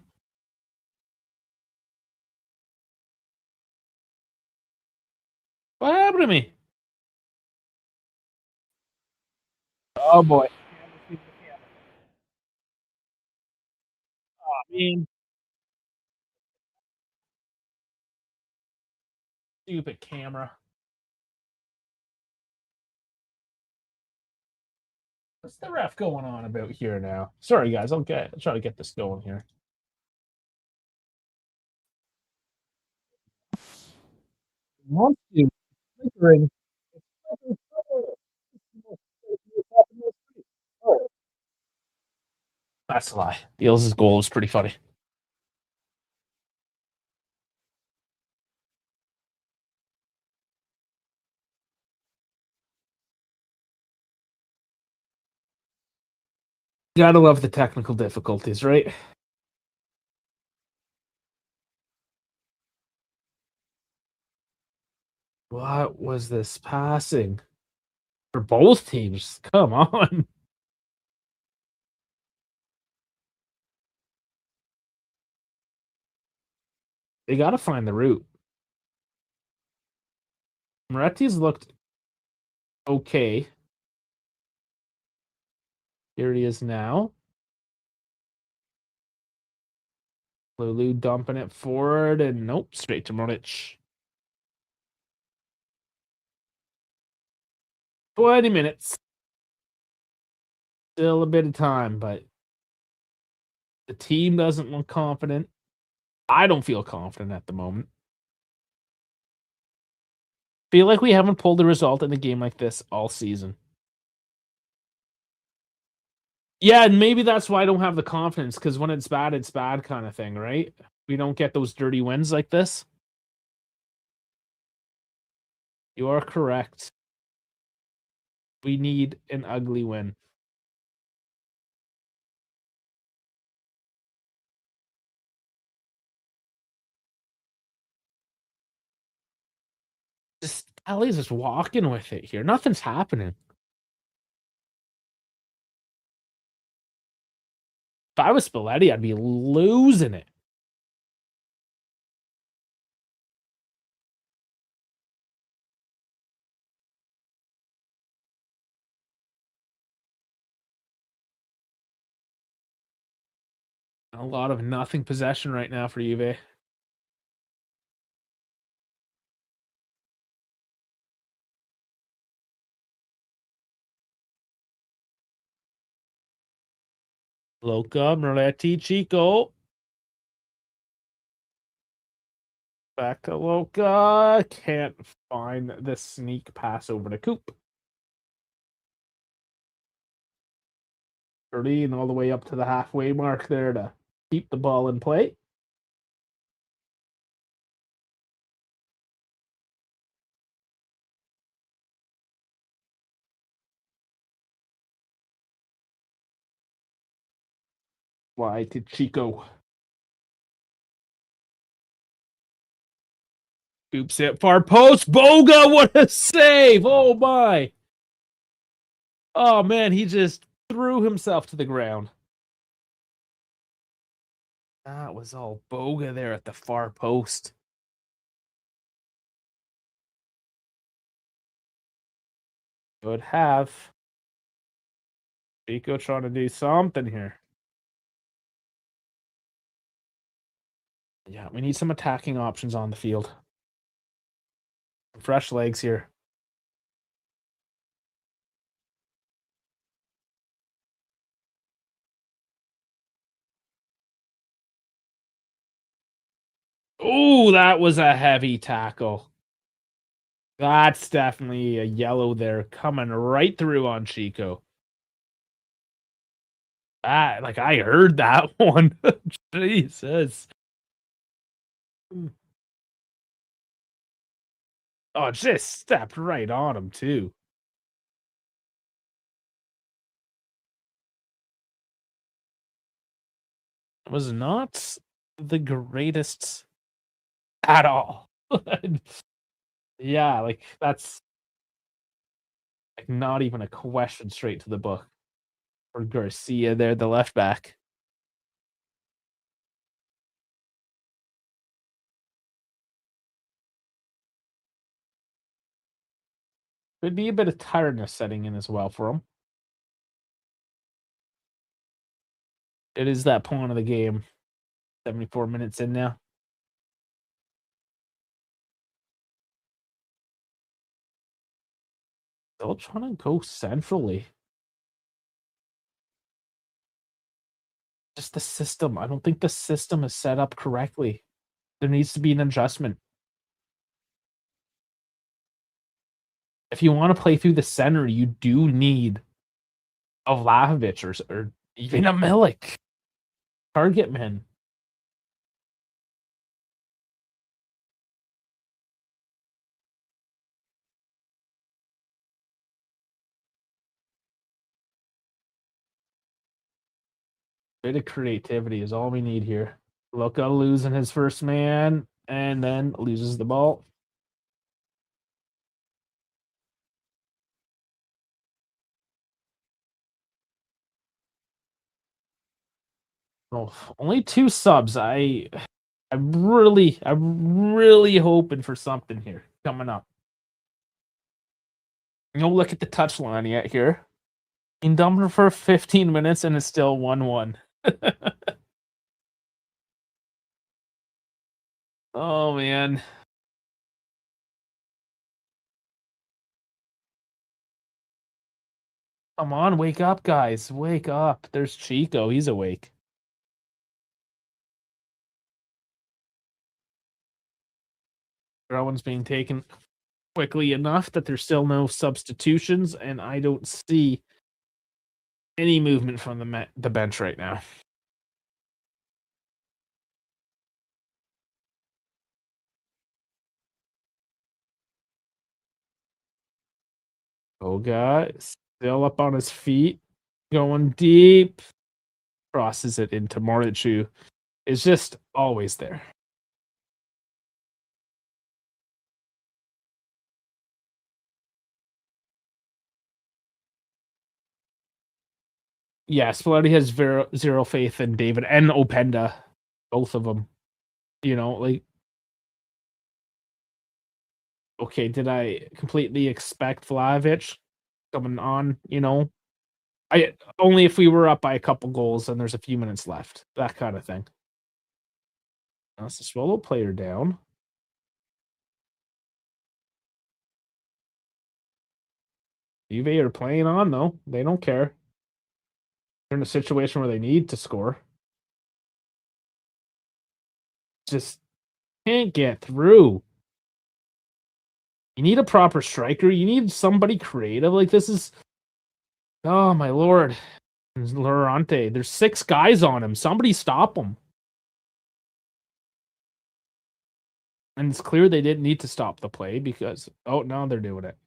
What happened to me? Oh boy. I mean, stupid camera. What's the ref going on about here now? Sorry, guys. I'll try to get this going here. Want to flickering. That's a lie. Deals' goal is pretty funny. Gotta love the technical difficulties, right? What was this passing? For both teams. Come on. They got to find the route. Moretti's looked okay. Here he is now. Lulu dumping it forward, and nope, straight to Moric. 20 minutes. Still a bit of time, but the team doesn't look confident. I don't feel confident at the moment. Feel like we haven't pulled a result in a game like this all season. Yeah, and maybe that's why I don't have the confidence, because when it's bad kind of thing, right? We don't get those dirty wins like this. You are correct. We need an ugly win. Just Ellie's just walking with it here. Nothing's happening. If I was Spalletti, I'd be losing it. A lot of nothing possession right now for Juve. Loca, Moretti, Chico. Back to Loca. Can't find the sneak pass over to Coop. 30 and all the way up to the halfway mark there to keep the ball in play. Wide to Chico. Oops, it far post. Boga, what a save! Oh my! Oh man, he just threw himself to the ground. That was all Boga there at the far post. Would have. Chico trying to do something here. Yeah, we need some attacking options on the field. Fresh legs here. Oh, that was a heavy tackle. That's definitely a yellow there coming right through on Chico. Like I heard that one. Jesus. Oh, just stepped right on him too. It was not the greatest at all. Yeah, like that's like not even a question straight to the book. For Garcia there, the left back. Could be a bit of tiredness setting in as well for him. It is that point of the game. 74 minutes in now. Still trying to go centrally. Just the system. I don't think the system is set up correctly. There needs to be an adjustment. If you want to play through the center, you do need a Vlahovic or even a Milik. Target man. Bit of creativity is all we need here. Luka losing his first man and then loses the ball. Oh, only 2 subs. I'm really hoping for something here coming up. No look at the touchline yet here. In Dumber for 15 minutes and it's still 1-1. Oh man. Come on, wake up, guys. Wake up. There's Chico. He's awake. That one's being taken quickly enough that there's still no substitutions, and I don't see any movement from the bench right now. Oh, guys. Still up on his feet. Going deep. Crosses it into Morichu. Is just always there. Yeah, Spalletti has zero faith in David and Openda, both of them. You know, like, okay, did I completely expect Vlahovic coming on? You know, I only if we were up by a couple goals and there's a few minutes left, that kind of thing. That's the Sassuolo player down. Juve are playing on though; they don't care. They're in a situation where they need to score. Just can't get through. You need a proper striker. You need somebody creative. Like this is, oh my lord, Lorante. There's 6 guys on him. Somebody stop him. And it's clear they didn't need to stop the play because oh no, they're doing it.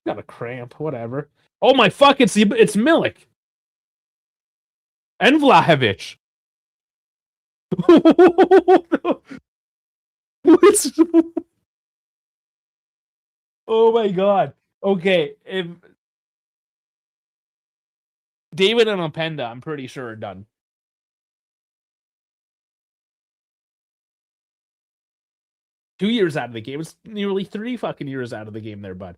Got a cramp, whatever. Oh my fuck! It's Milik and Vlahovic. Oh my god. Okay, if David and Openda, I'm pretty sure are done. 2 years out of the game. It's nearly 3 fucking years out of the game there, bud.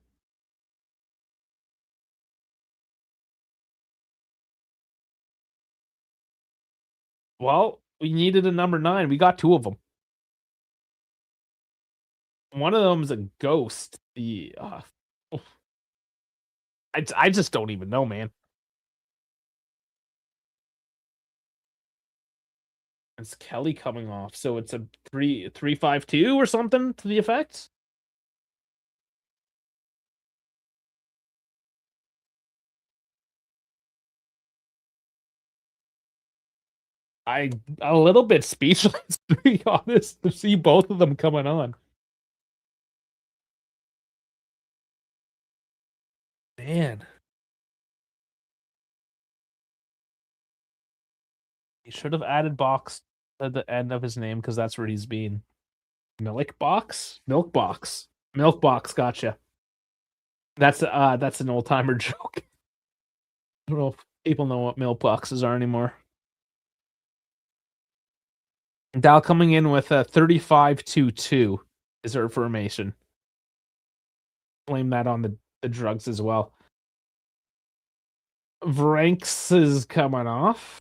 Well, we needed a number 9. We got 2 of them. One of them's a ghost. I just don't even know, man. It's Kelly coming off, so it's a 3-5-2 or something to the effect. I'm a little bit speechless, to be honest, to see both of them coming on. Man. He should have added box at the end of his name because that's where he's been. Milk box? Milk box. Milk box, gotcha. That's an old timer joke. I don't know if people know what milk boxes are anymore. Dow coming in with a 35-2 is her formation. Blame that on the drugs as well. Vranks is coming off.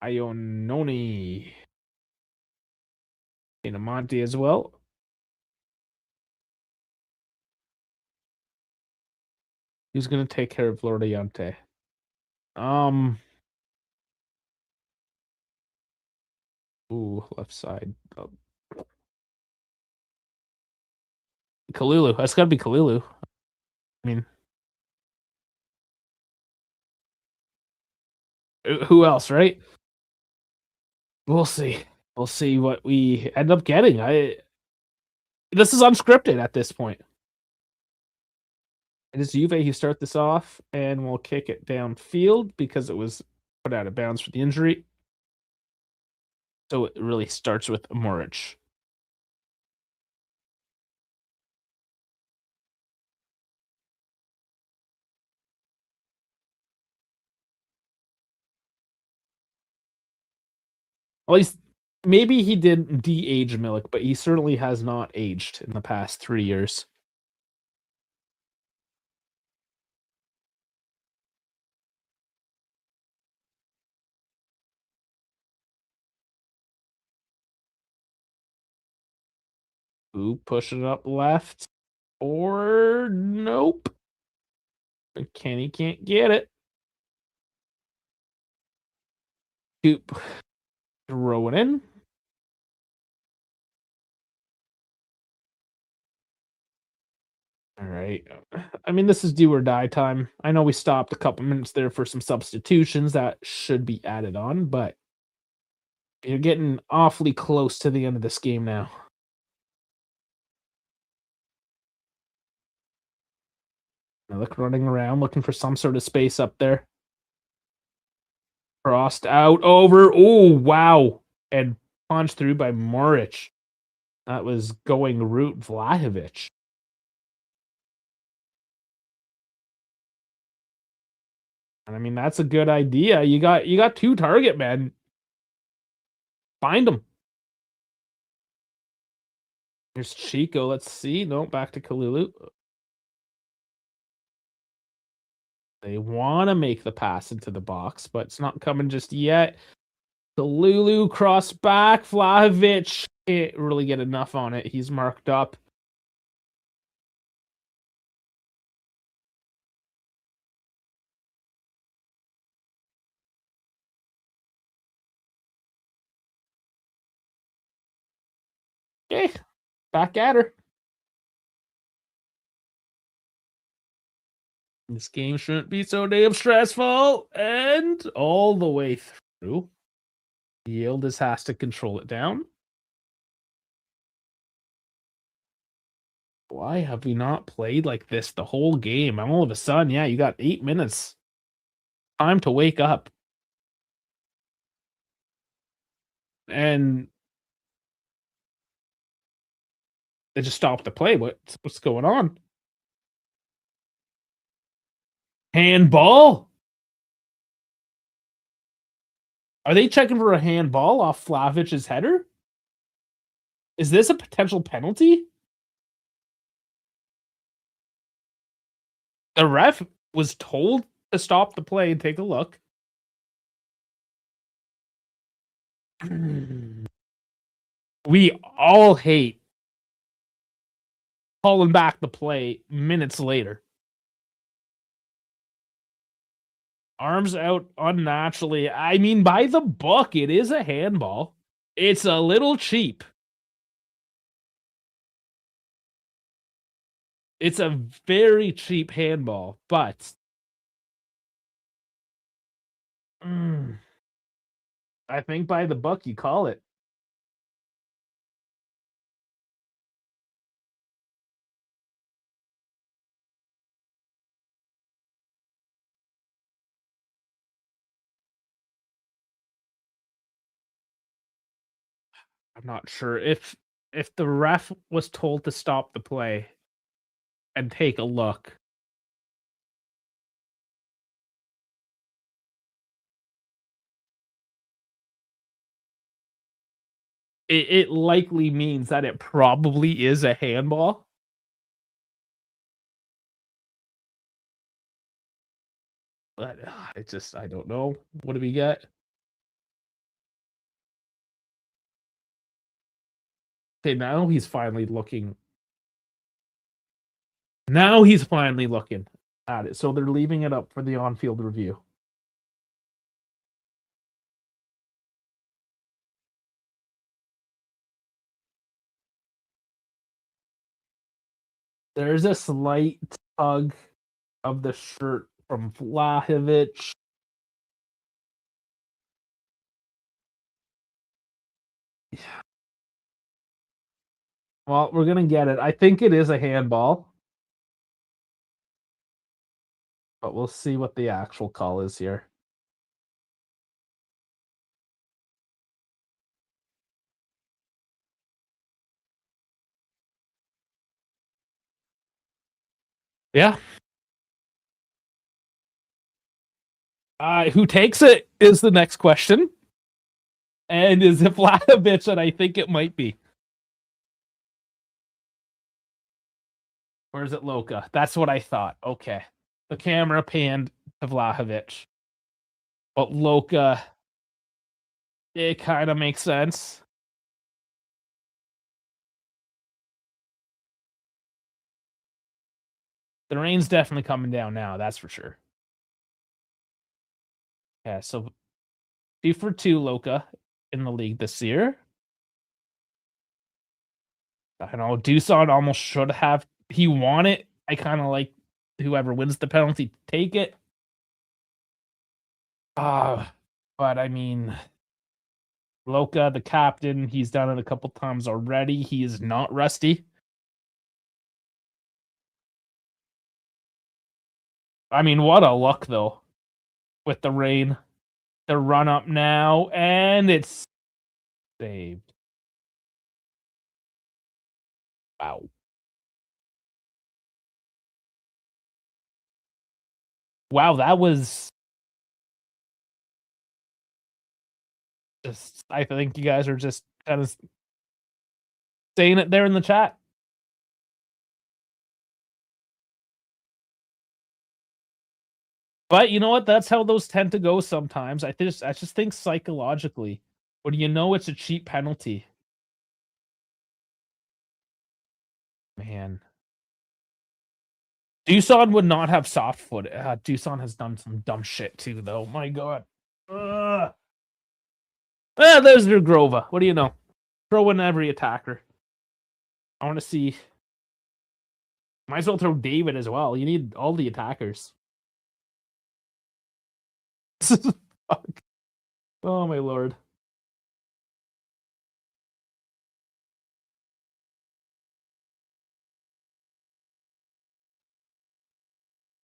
Iononi. Inamonte as well. Who's going to take care of Lordiante? Ooh, left side. Oh. Kalulu. That's got to be Kalulu. I mean, who else, right? We'll see. We'll see what we end up getting. This is unscripted at this point. It is Juve who start this off, and we'll kick it downfield because it was put out of bounds for the injury. So it really starts with Moric. At least maybe he didn't de-age Milik, but he certainly has not aged in the past 3 years. Ooh, pushing it up left. Or nope. Kenny can't get it. Coop throw it in. All right. I mean, this is do or die time. I know we stopped a couple minutes there for some substitutions that should be added on, but you're getting awfully close to the end of this game now. I look running around looking for some sort of space up there. Crossed out over. Oh, wow. And punched through by Moric. That was going route Vlahovic. And I mean, that's a good idea. You got two target men. Find them. Here's Chico. Let's see. No, back to Kalulu. They want to make the pass into the box, but it's not coming just yet. Kalulu cross back. Vlahovic can't really get enough on it. He's marked up. Okay, back at her. This game shouldn't be so damn stressful. And all the way through. Yildiz has to control it down. Why have we not played like this the whole game? All of a sudden, yeah, you got 8 minutes. Time to wake up. And they just stopped the play. What's going on? Handball? Are they checking for a handball off Flavic's header? Is this a potential penalty? The ref was told to stop the play and take a look. We all hate calling back the play minutes later. Arms out unnaturally. I mean, by the book, it is a handball. It's a little cheap. It's a very cheap handball, but I think by the book you call it. I'm not sure if the ref was told to stop the play and take a look. It likely means that it probably is a handball. But I don't know. What do we get? Okay, now he's finally looking. Now he's finally looking at it. So they're leaving it up for the on-field review. There's a slight tug of the shirt from Vlahovic. Well, we're gonna get it. I think it is a handball, but we'll see what the actual call is here. Yeah. Who takes it is the next question. And is it Vlahovic? And I think it might be. Or is it Loka? That's what I thought. Okay. The camera panned to Vlahovic. But Loka, it kind of makes sense. The rain's definitely coming down now, that's for sure. Yeah, so 2 for 2 Loka in the league this year. I know Doosan almost should have. He won it. I kind of like whoever wins the penalty take it. But I mean, Loka, the captain, he's done it a couple times already. He is not rusty. I mean, what a luck though, with the rain. The run up now, and it's saved. Wow. Wow, that was just. I think you guys are just kind of saying it there in the chat. But you know what? That's how those tend to go sometimes. I just think psychologically, when you know it's a cheap penalty, man. Doosan would not have soft foot. Doosan has done some dumb shit too, though. My God. There's your Grova. What do you know? Throw in every attacker. I want to see. Might as well throw David as well. You need all the attackers. Fuck. Oh my lord.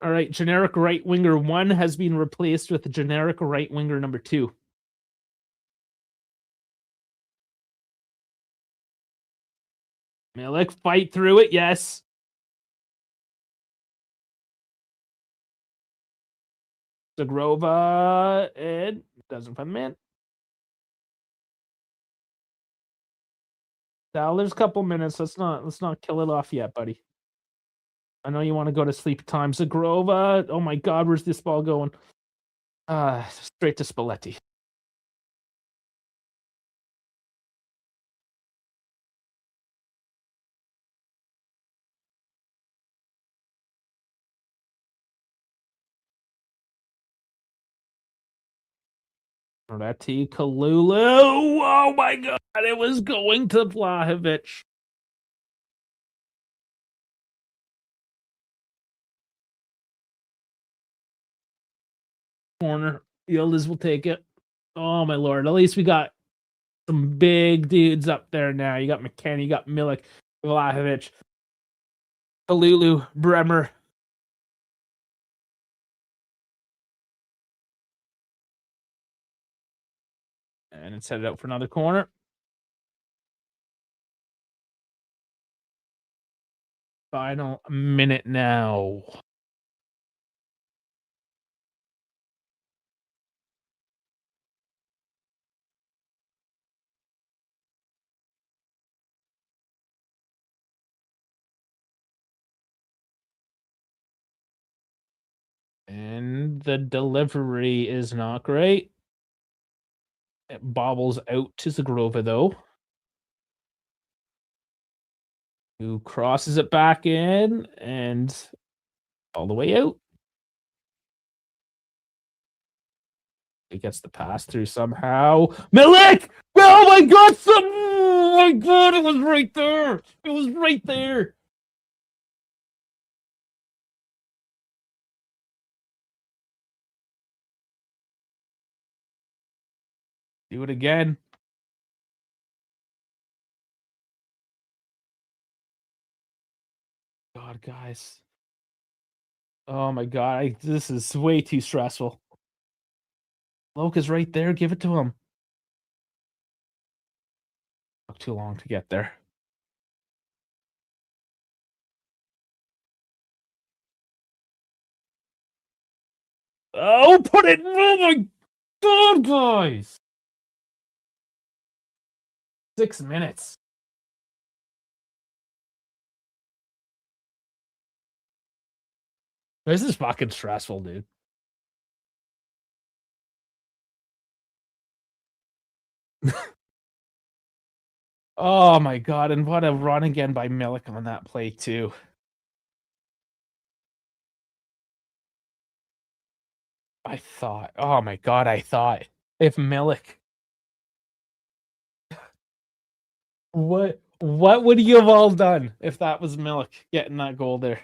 All right, generic right winger 1 has been replaced with generic right winger number 2. Milik, fight through it, yes. Zagrova, and doesn't find the man. Now there's a couple minutes. Let's not kill it off yet, buddy. I know you want to go to sleep time. Zagrova. Oh my god, where's this ball going? Straight to Spalletti. Spalletti, Kalulu. Oh my god, it was going to Vlahovic. Corner. Yildiz will take it. Oh my lord. At least we got some big dudes up there now. You got McKennie, you got Milik, Vlahovic, Kalulu, Bremer. And it's headed out for another corner. Final minute now. And the delivery is not great. It bobbles out to Zagrova, though. Who crosses it back in and all the way out. He gets the pass through somehow. Milik! Oh my god! Oh my god! It was right there! It was right there! Do it again. God, guys. Oh my god, this is way too stressful. Loka's right there. Give it to him. Took too long to get there. Oh, put it! Oh my god, guys! 6 minutes. This is fucking stressful, dude. Oh my god, and what a run again by Milik on that play too. I thought, oh my god, I thought if Milik, what would you have all done if that was Milik getting that goal there?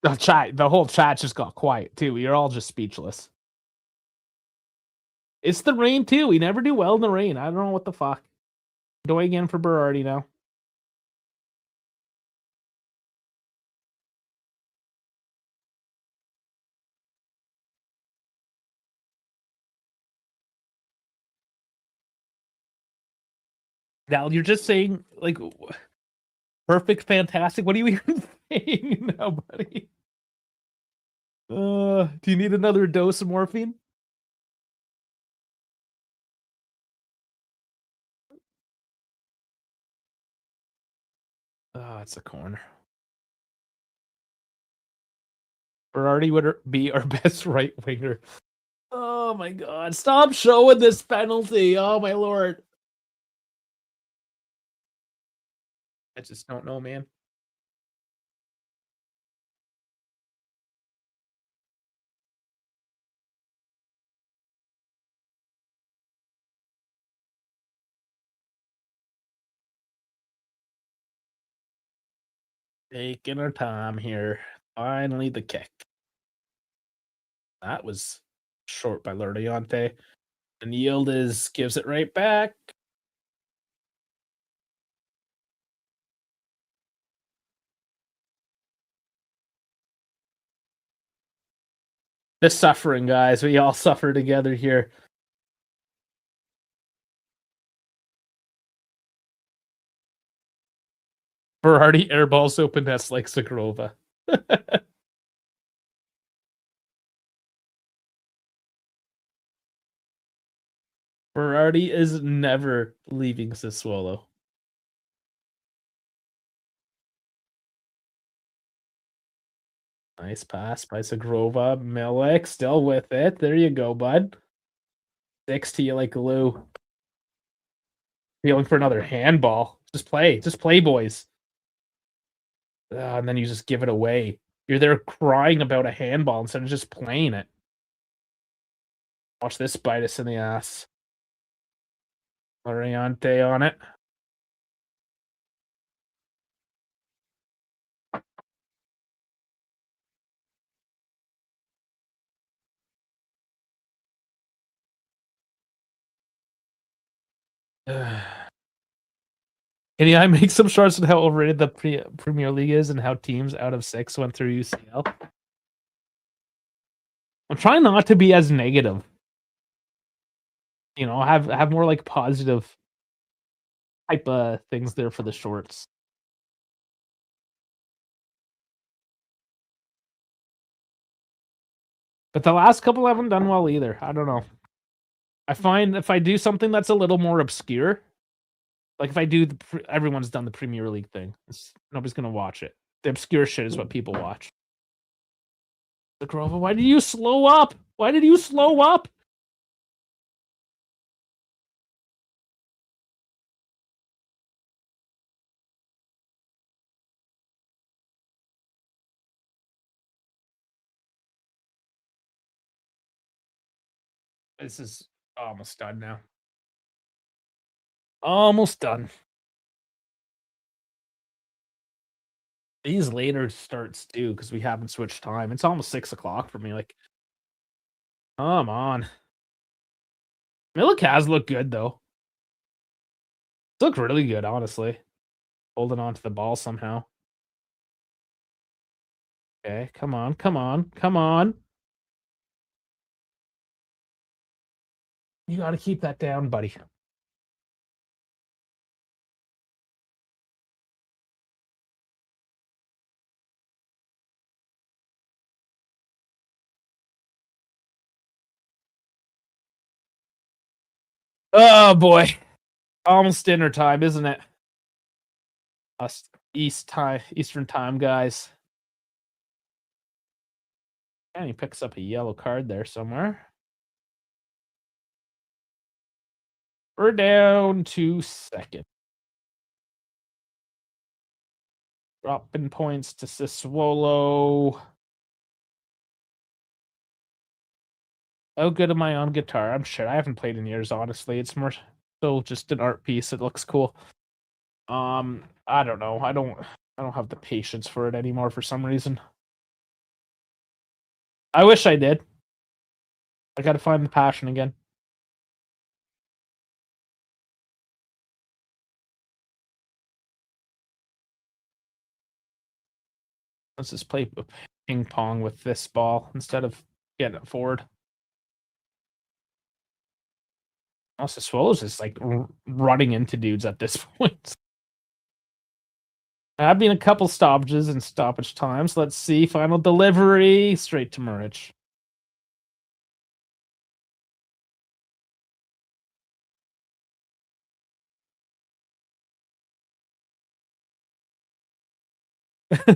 The whole chat just got quiet too. You're all just speechless. It's the rain too. We never do well in the rain. I don't know what the fuck. Going in for Berardi now. Now you're just saying like perfect, fantastic. What are you even saying now, buddy? Do you need another dose of morphine? Oh, it's a corner. Berardi would be our best right winger. Oh my god. Stop showing this penalty. Oh my lord. I just don't know, man. Taking our time here. Finally the kick. That was short by Luriante. And Yildiz gives it right back. The suffering, guys. We all suffer together here. Berardi airballs open nets like Zagrova. Berardi is never leaving Sassuolo. Nice pass by Zagrova. Milik still with it. There you go, bud. Sticks to you like glue. Feeling for another handball. Just play, boys. And then you just give it away. You're there crying about a handball instead of just playing it. Watch this bite us in the ass. Luriante on it. Can I make some charts on how overrated the Premier League is and how teams out of 6 went through UCL? I'm trying not to be as negative. You know, have more like positive type of things there for the shorts. But the last couple haven't done well either. I don't know. I find if I do something that's a little more obscure, like if I do everyone's done the Premier League thing. Nobody's gonna watch it. The obscure shit is what people watch. The Grova, why did you slow up? Why did you slow up? This is almost done now. Almost done. These later starts too, because we haven't switched time. It's almost 6 o'clock for me. Like, come on. Milik has looked good though. Looked really good, honestly. Holding on to the ball somehow. Okay, come on, come on, come on. You got to keep that down, buddy. Oh boy. Almost dinner time, isn't it? Us Eastern time, guys. And he picks up a yellow card there somewhere. We're down to second. Dropping points to Sassuolo. How good am I on guitar? I'm sure I haven't played in years, honestly. It's more so just an art piece. It looks cool. I don't know. I don't have the patience for it anymore for some reason. I wish I did. I gotta find the passion again. Let's just play ping pong with this ball instead of getting it forward. Also, Swallows is like running into dudes at this point. I've been a couple stoppages and stoppage times. Let's see. Final delivery. Straight to Muric.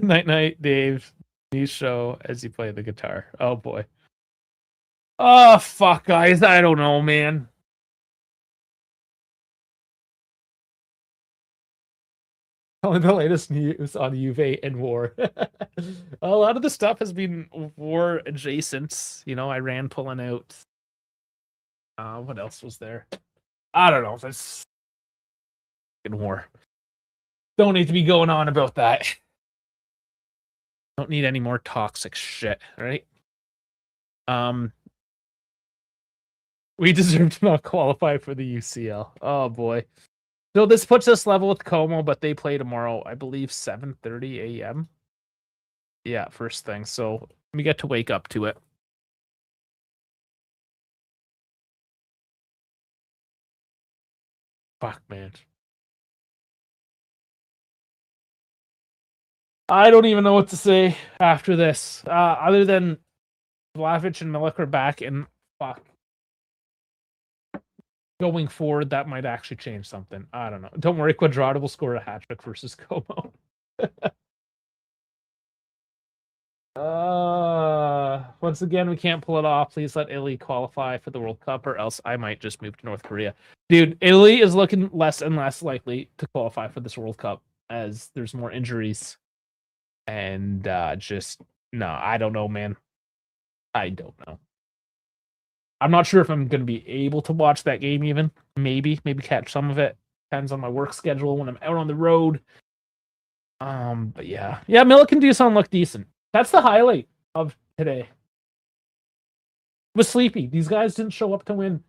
Night night, Dave. New show as you play the guitar. Oh boy. Oh fuck, guys. I don't know, man. Only the latest news on Juve and war. A lot of the stuff has been war adjacent. You know, Iran pulling out. What else was there? I don't know. That's war. Don't need to be going on about that. Don't need any more toxic shit, right? We deserve to not qualify for the UCL. Oh boy. So this puts us level with Como, but they play tomorrow, I believe 7:30 a.m. Yeah, first thing. So we get to wake up to it. Fuck, man. I don't even know what to say after this. Other than Vlahovic and Milik are back, and fuck. Going forward, that might actually change something. I don't know. Don't worry, Quadrado will score a hat trick versus Como. Once again, we can't pull it off. Please let Italy qualify for the World Cup, or else I might just move to North Korea. Dude, Italy is looking less and less likely to qualify for this World Cup as there's more injuries. And just, no, I don't know, man. I don't know. I'm not sure if I'm going to be able to watch that game even. Maybe catch some of it. Depends on my work schedule when I'm out on the road. But yeah. Yeah, Milik and Dusan look decent. That's the highlight of today. It was sleepy. These guys didn't show up to win.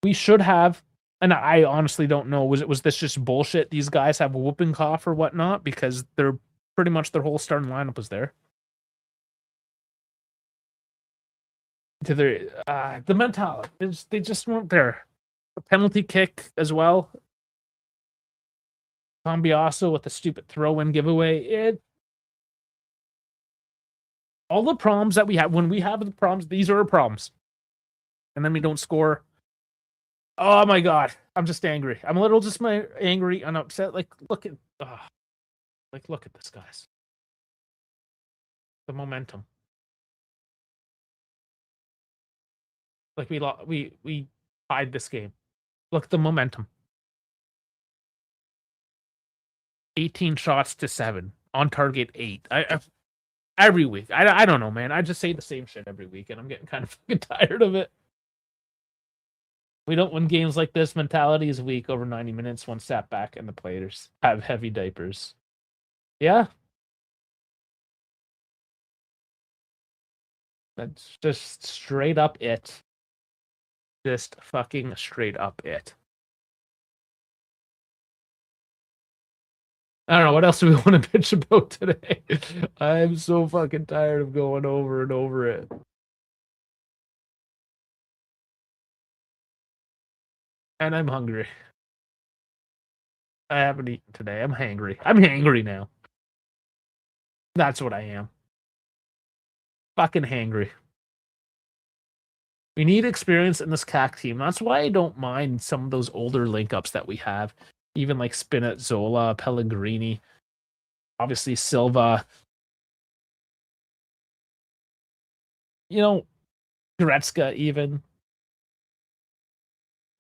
We should have, and I honestly don't know, was this just bullshit? These guys have whooping cough or whatnot because they're pretty much their whole starting lineup was there. To their the mentality, they just weren't there. A penalty kick as well. Cambiasso with a stupid throw-in giveaway. All the problems that we have, when we have the problems, these are our problems. And then we don't score. Oh my god. I'm just angry. I'm a little just angry and upset. Like, look at this, guys. The momentum. Like we tied this game. Look at the momentum. 18 shots to 7. On target 8. Every week. I don't know, man. I just say the same shit every week, and I'm getting kind of fucking tired of it. We don't win games like this. Mentality is weak over 90 minutes. One sat back, and the players have heavy diapers. Yeah. That's just straight up it. Just fucking straight up it. I don't know. What else do we want to bitch about today? I'm so fucking tired of going over and over it. And I'm hungry. I haven't eaten today. I'm hangry. I'm hangry now. That's what I am. Fucking hangry. We need experience in this CAC team. That's why I don't mind some of those older link ups that we have. Even like Spinazzola, Pellegrini, obviously Silva. You know, Goretzka even.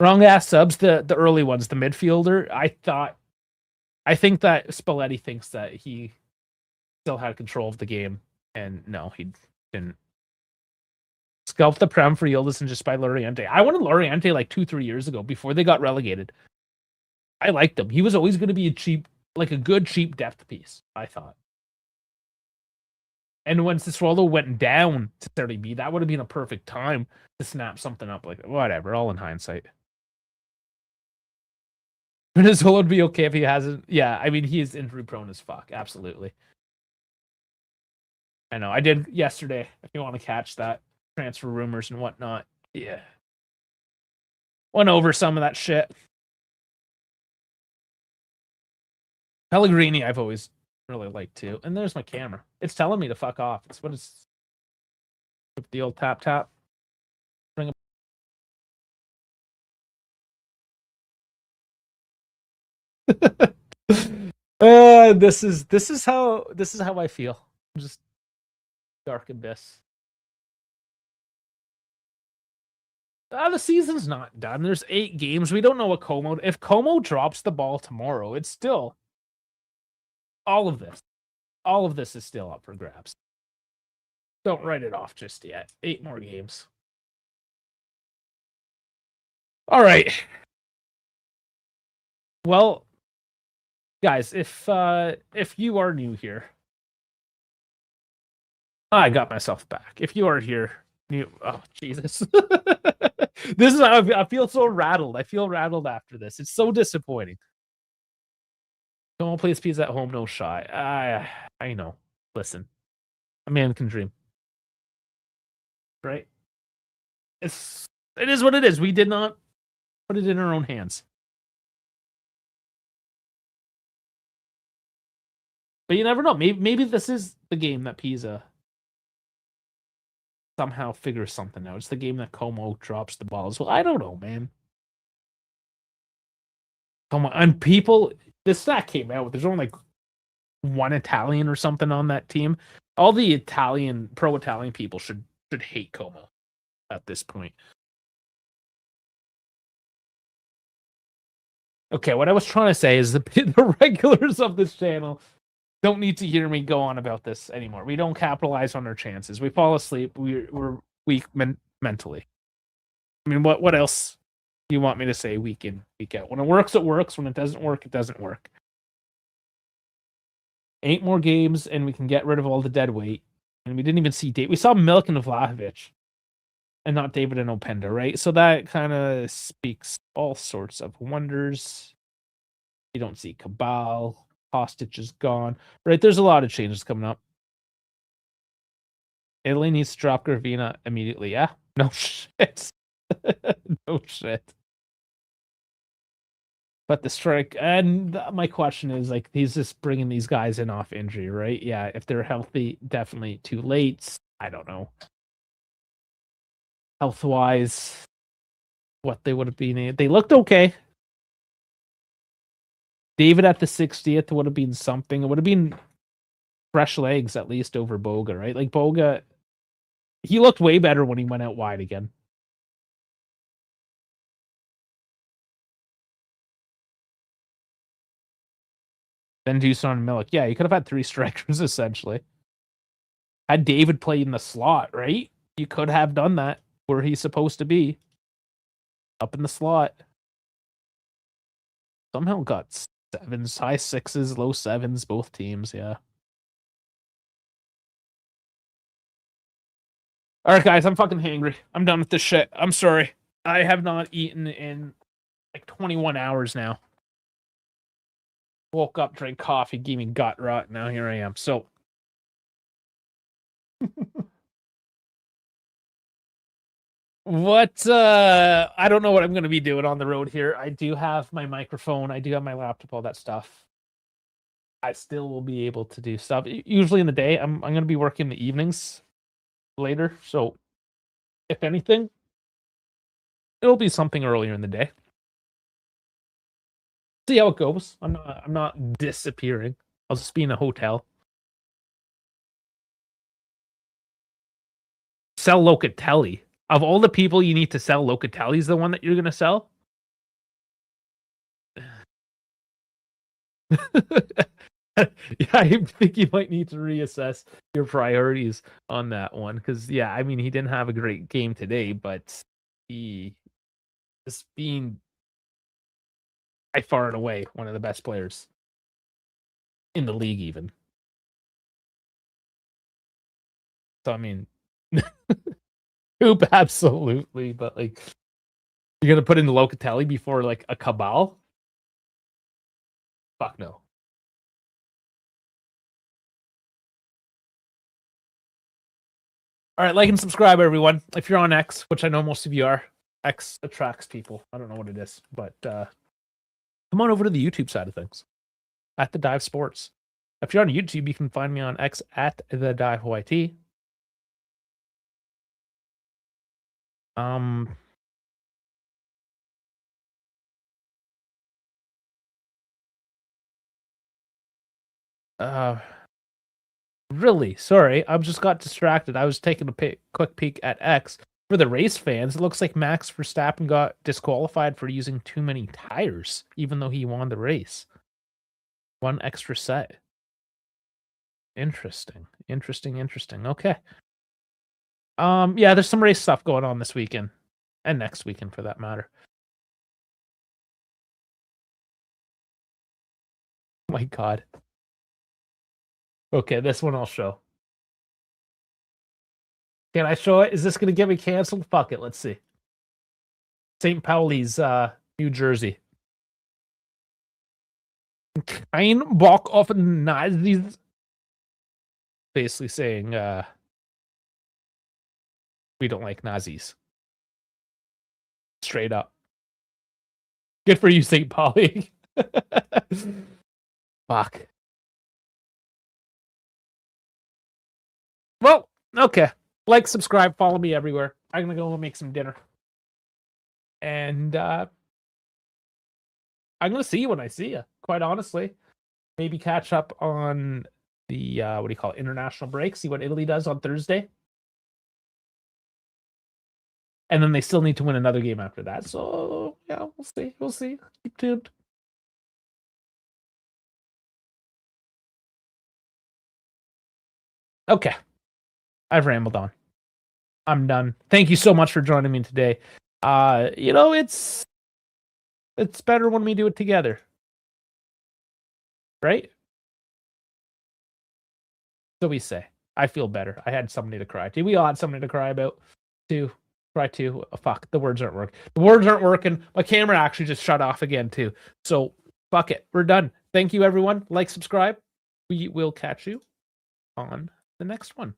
Wrong ass subs, the early ones, the midfielder. I think that Spalletti thinks that he still had control of the game, and no, he didn't. Scalp the Prem for Yildiz just by Loriente. I wanted Loriente like 2-3 years ago before they got relegated. I liked him. He was always going to be a good cheap depth piece, I thought. And when Sassuolo went down to Serie B, that would have been a perfect time to snap something up. Like, whatever, all in hindsight. Venezuela would be okay if he hasn't. Yeah, I mean, he is injury prone as fuck. Absolutely. I know. I did yesterday. If you want to catch that, transfer rumors and whatnot. Yeah. Went over some of that shit. Pellegrini, I've always really liked too. And there's my camera. It's telling me to fuck off. It's what is the old tap tap. Bring this is how I feel. Just dark abyss. The season's not done. There's 8 games. We don't know what Como. If Como drops the ball tomorrow, it's still all of this. All of this is still up for grabs. Don't write it off just yet. 8 more games. All right. Well, guys, if you are new here, I got myself back. If you are here, oh Jesus, this is I feel so rattled. I feel rattled after this. It's so disappointing. Don't play pizza at home, no shot. I know. Listen, a man can dream, right? It is what it is. We did not put it in our own hands. But you never know. Maybe this is the game that Pisa somehow figures something out. It's the game that Como drops the ball as well. I don't know, man. Come on. And people, this stat came out. There's only like one Italian or something on that team. All the pro-Italian people should hate Como at this point. Okay, what I was trying to say is the regulars of this channel don't need to hear me go on about this anymore. We don't capitalize on our chances. We fall asleep. We're weak mentally. I mean, what else do you want me to say week in, week out? When it works, it works. When it doesn't work, it doesn't work. 8 more games, and we can get rid of all the dead weight. And we didn't even see Dave. We saw Milk and Vlahovic, and not David and Openda, right? So that kind of speaks all sorts of wonders. You don't see Cabal. Hostage is gone. Right, there's a lot of changes coming up. Italy needs to drop Gravina immediately. Yeah? No shit. No shit. But the strike, and my question is, like, he's just bringing these guys in off injury, right? Yeah, if they're healthy, definitely too late. I don't know. Health-wise, what they would have been. They looked okay. David at the 60th would have been something. It would have been fresh legs at least over Boga, right? Like Boga, he looked way better when he went out wide again. Then Dusan and Milik. Yeah, you could have had 3 strikers essentially. Had David played in the slot, right? You could have done that where he's supposed to be. Up in the slot. Somehow got 7s, high 6s, low 7s, both teams, yeah. Alright, guys, I'm fucking hangry. I'm done with this shit. I'm sorry. I have not eaten in like 21 hours now. Woke up, drank coffee, gave me gut rot. Now here I am. So what I don't know what I'm going to be doing on the road here. I do have my microphone, I do have my laptop, all that stuff. I still will be able to do stuff. Usually in the day, I'm going to be working the evenings later. So if anything, It'll be something earlier in the day. See how it goes. I'm not disappearing. I'll just be in a hotel. Sell Locatelli. Of all the people you need to sell, Locatelli's the one that you're going to sell? Yeah, I think you might need to reassess your priorities on that one. Because, yeah, I mean, he didn't have a great game today, but he is being, by far and away, one of the best players in the league, even. So, I mean, Hoop, absolutely. But, like, you're going to put in Locatelli before, like, a Cabal? Fuck no. All right, like and subscribe, everyone. If you're on X, which I know most of you are, X attracts people. I don't know what it is, but come on over to the YouTube side of things at the Dive Sports. If you're on YouTube, you can find me on X at the Dive YT. Really, sorry, I just got distracted. I was taking a quick peek at X. For the race fans, it looks like Max Verstappen got disqualified for using too many tires, even though he won the race. One extra set. Interesting. Okay. Yeah, there's some race stuff going on this weekend. And next weekend, for that matter. Oh my god. Okay, this one I'll show. Can I show it? Is this going to get me canceled? Fuck it, let's see. St. Pauli's, New Jersey. Kein Bock auf Nazis. Basically saying, we don't like Nazis. Straight up. Good for you, St. Pauli. Fuck. Well, okay. Like, subscribe, follow me everywhere. I'm gonna go make some dinner. And I'm gonna see you when I see you, quite honestly. Maybe catch up on the what do you call it, international break, see what Italy does on Thursday. And then they still need to win another game after that. So yeah, we'll see. Keep tuned. Okay. I've rambled on. I'm done. Thank you so much for joining me today. It's better when we do it together. Right? So we say. I feel better. I had somebody to cry to. We all had somebody to cry about too. Cry to. Oh, fuck. The words aren't working. The words aren't working. My camera actually just shut off again too. So fuck it. We're done. Thank you, everyone. Like, subscribe. We will catch you on the next one.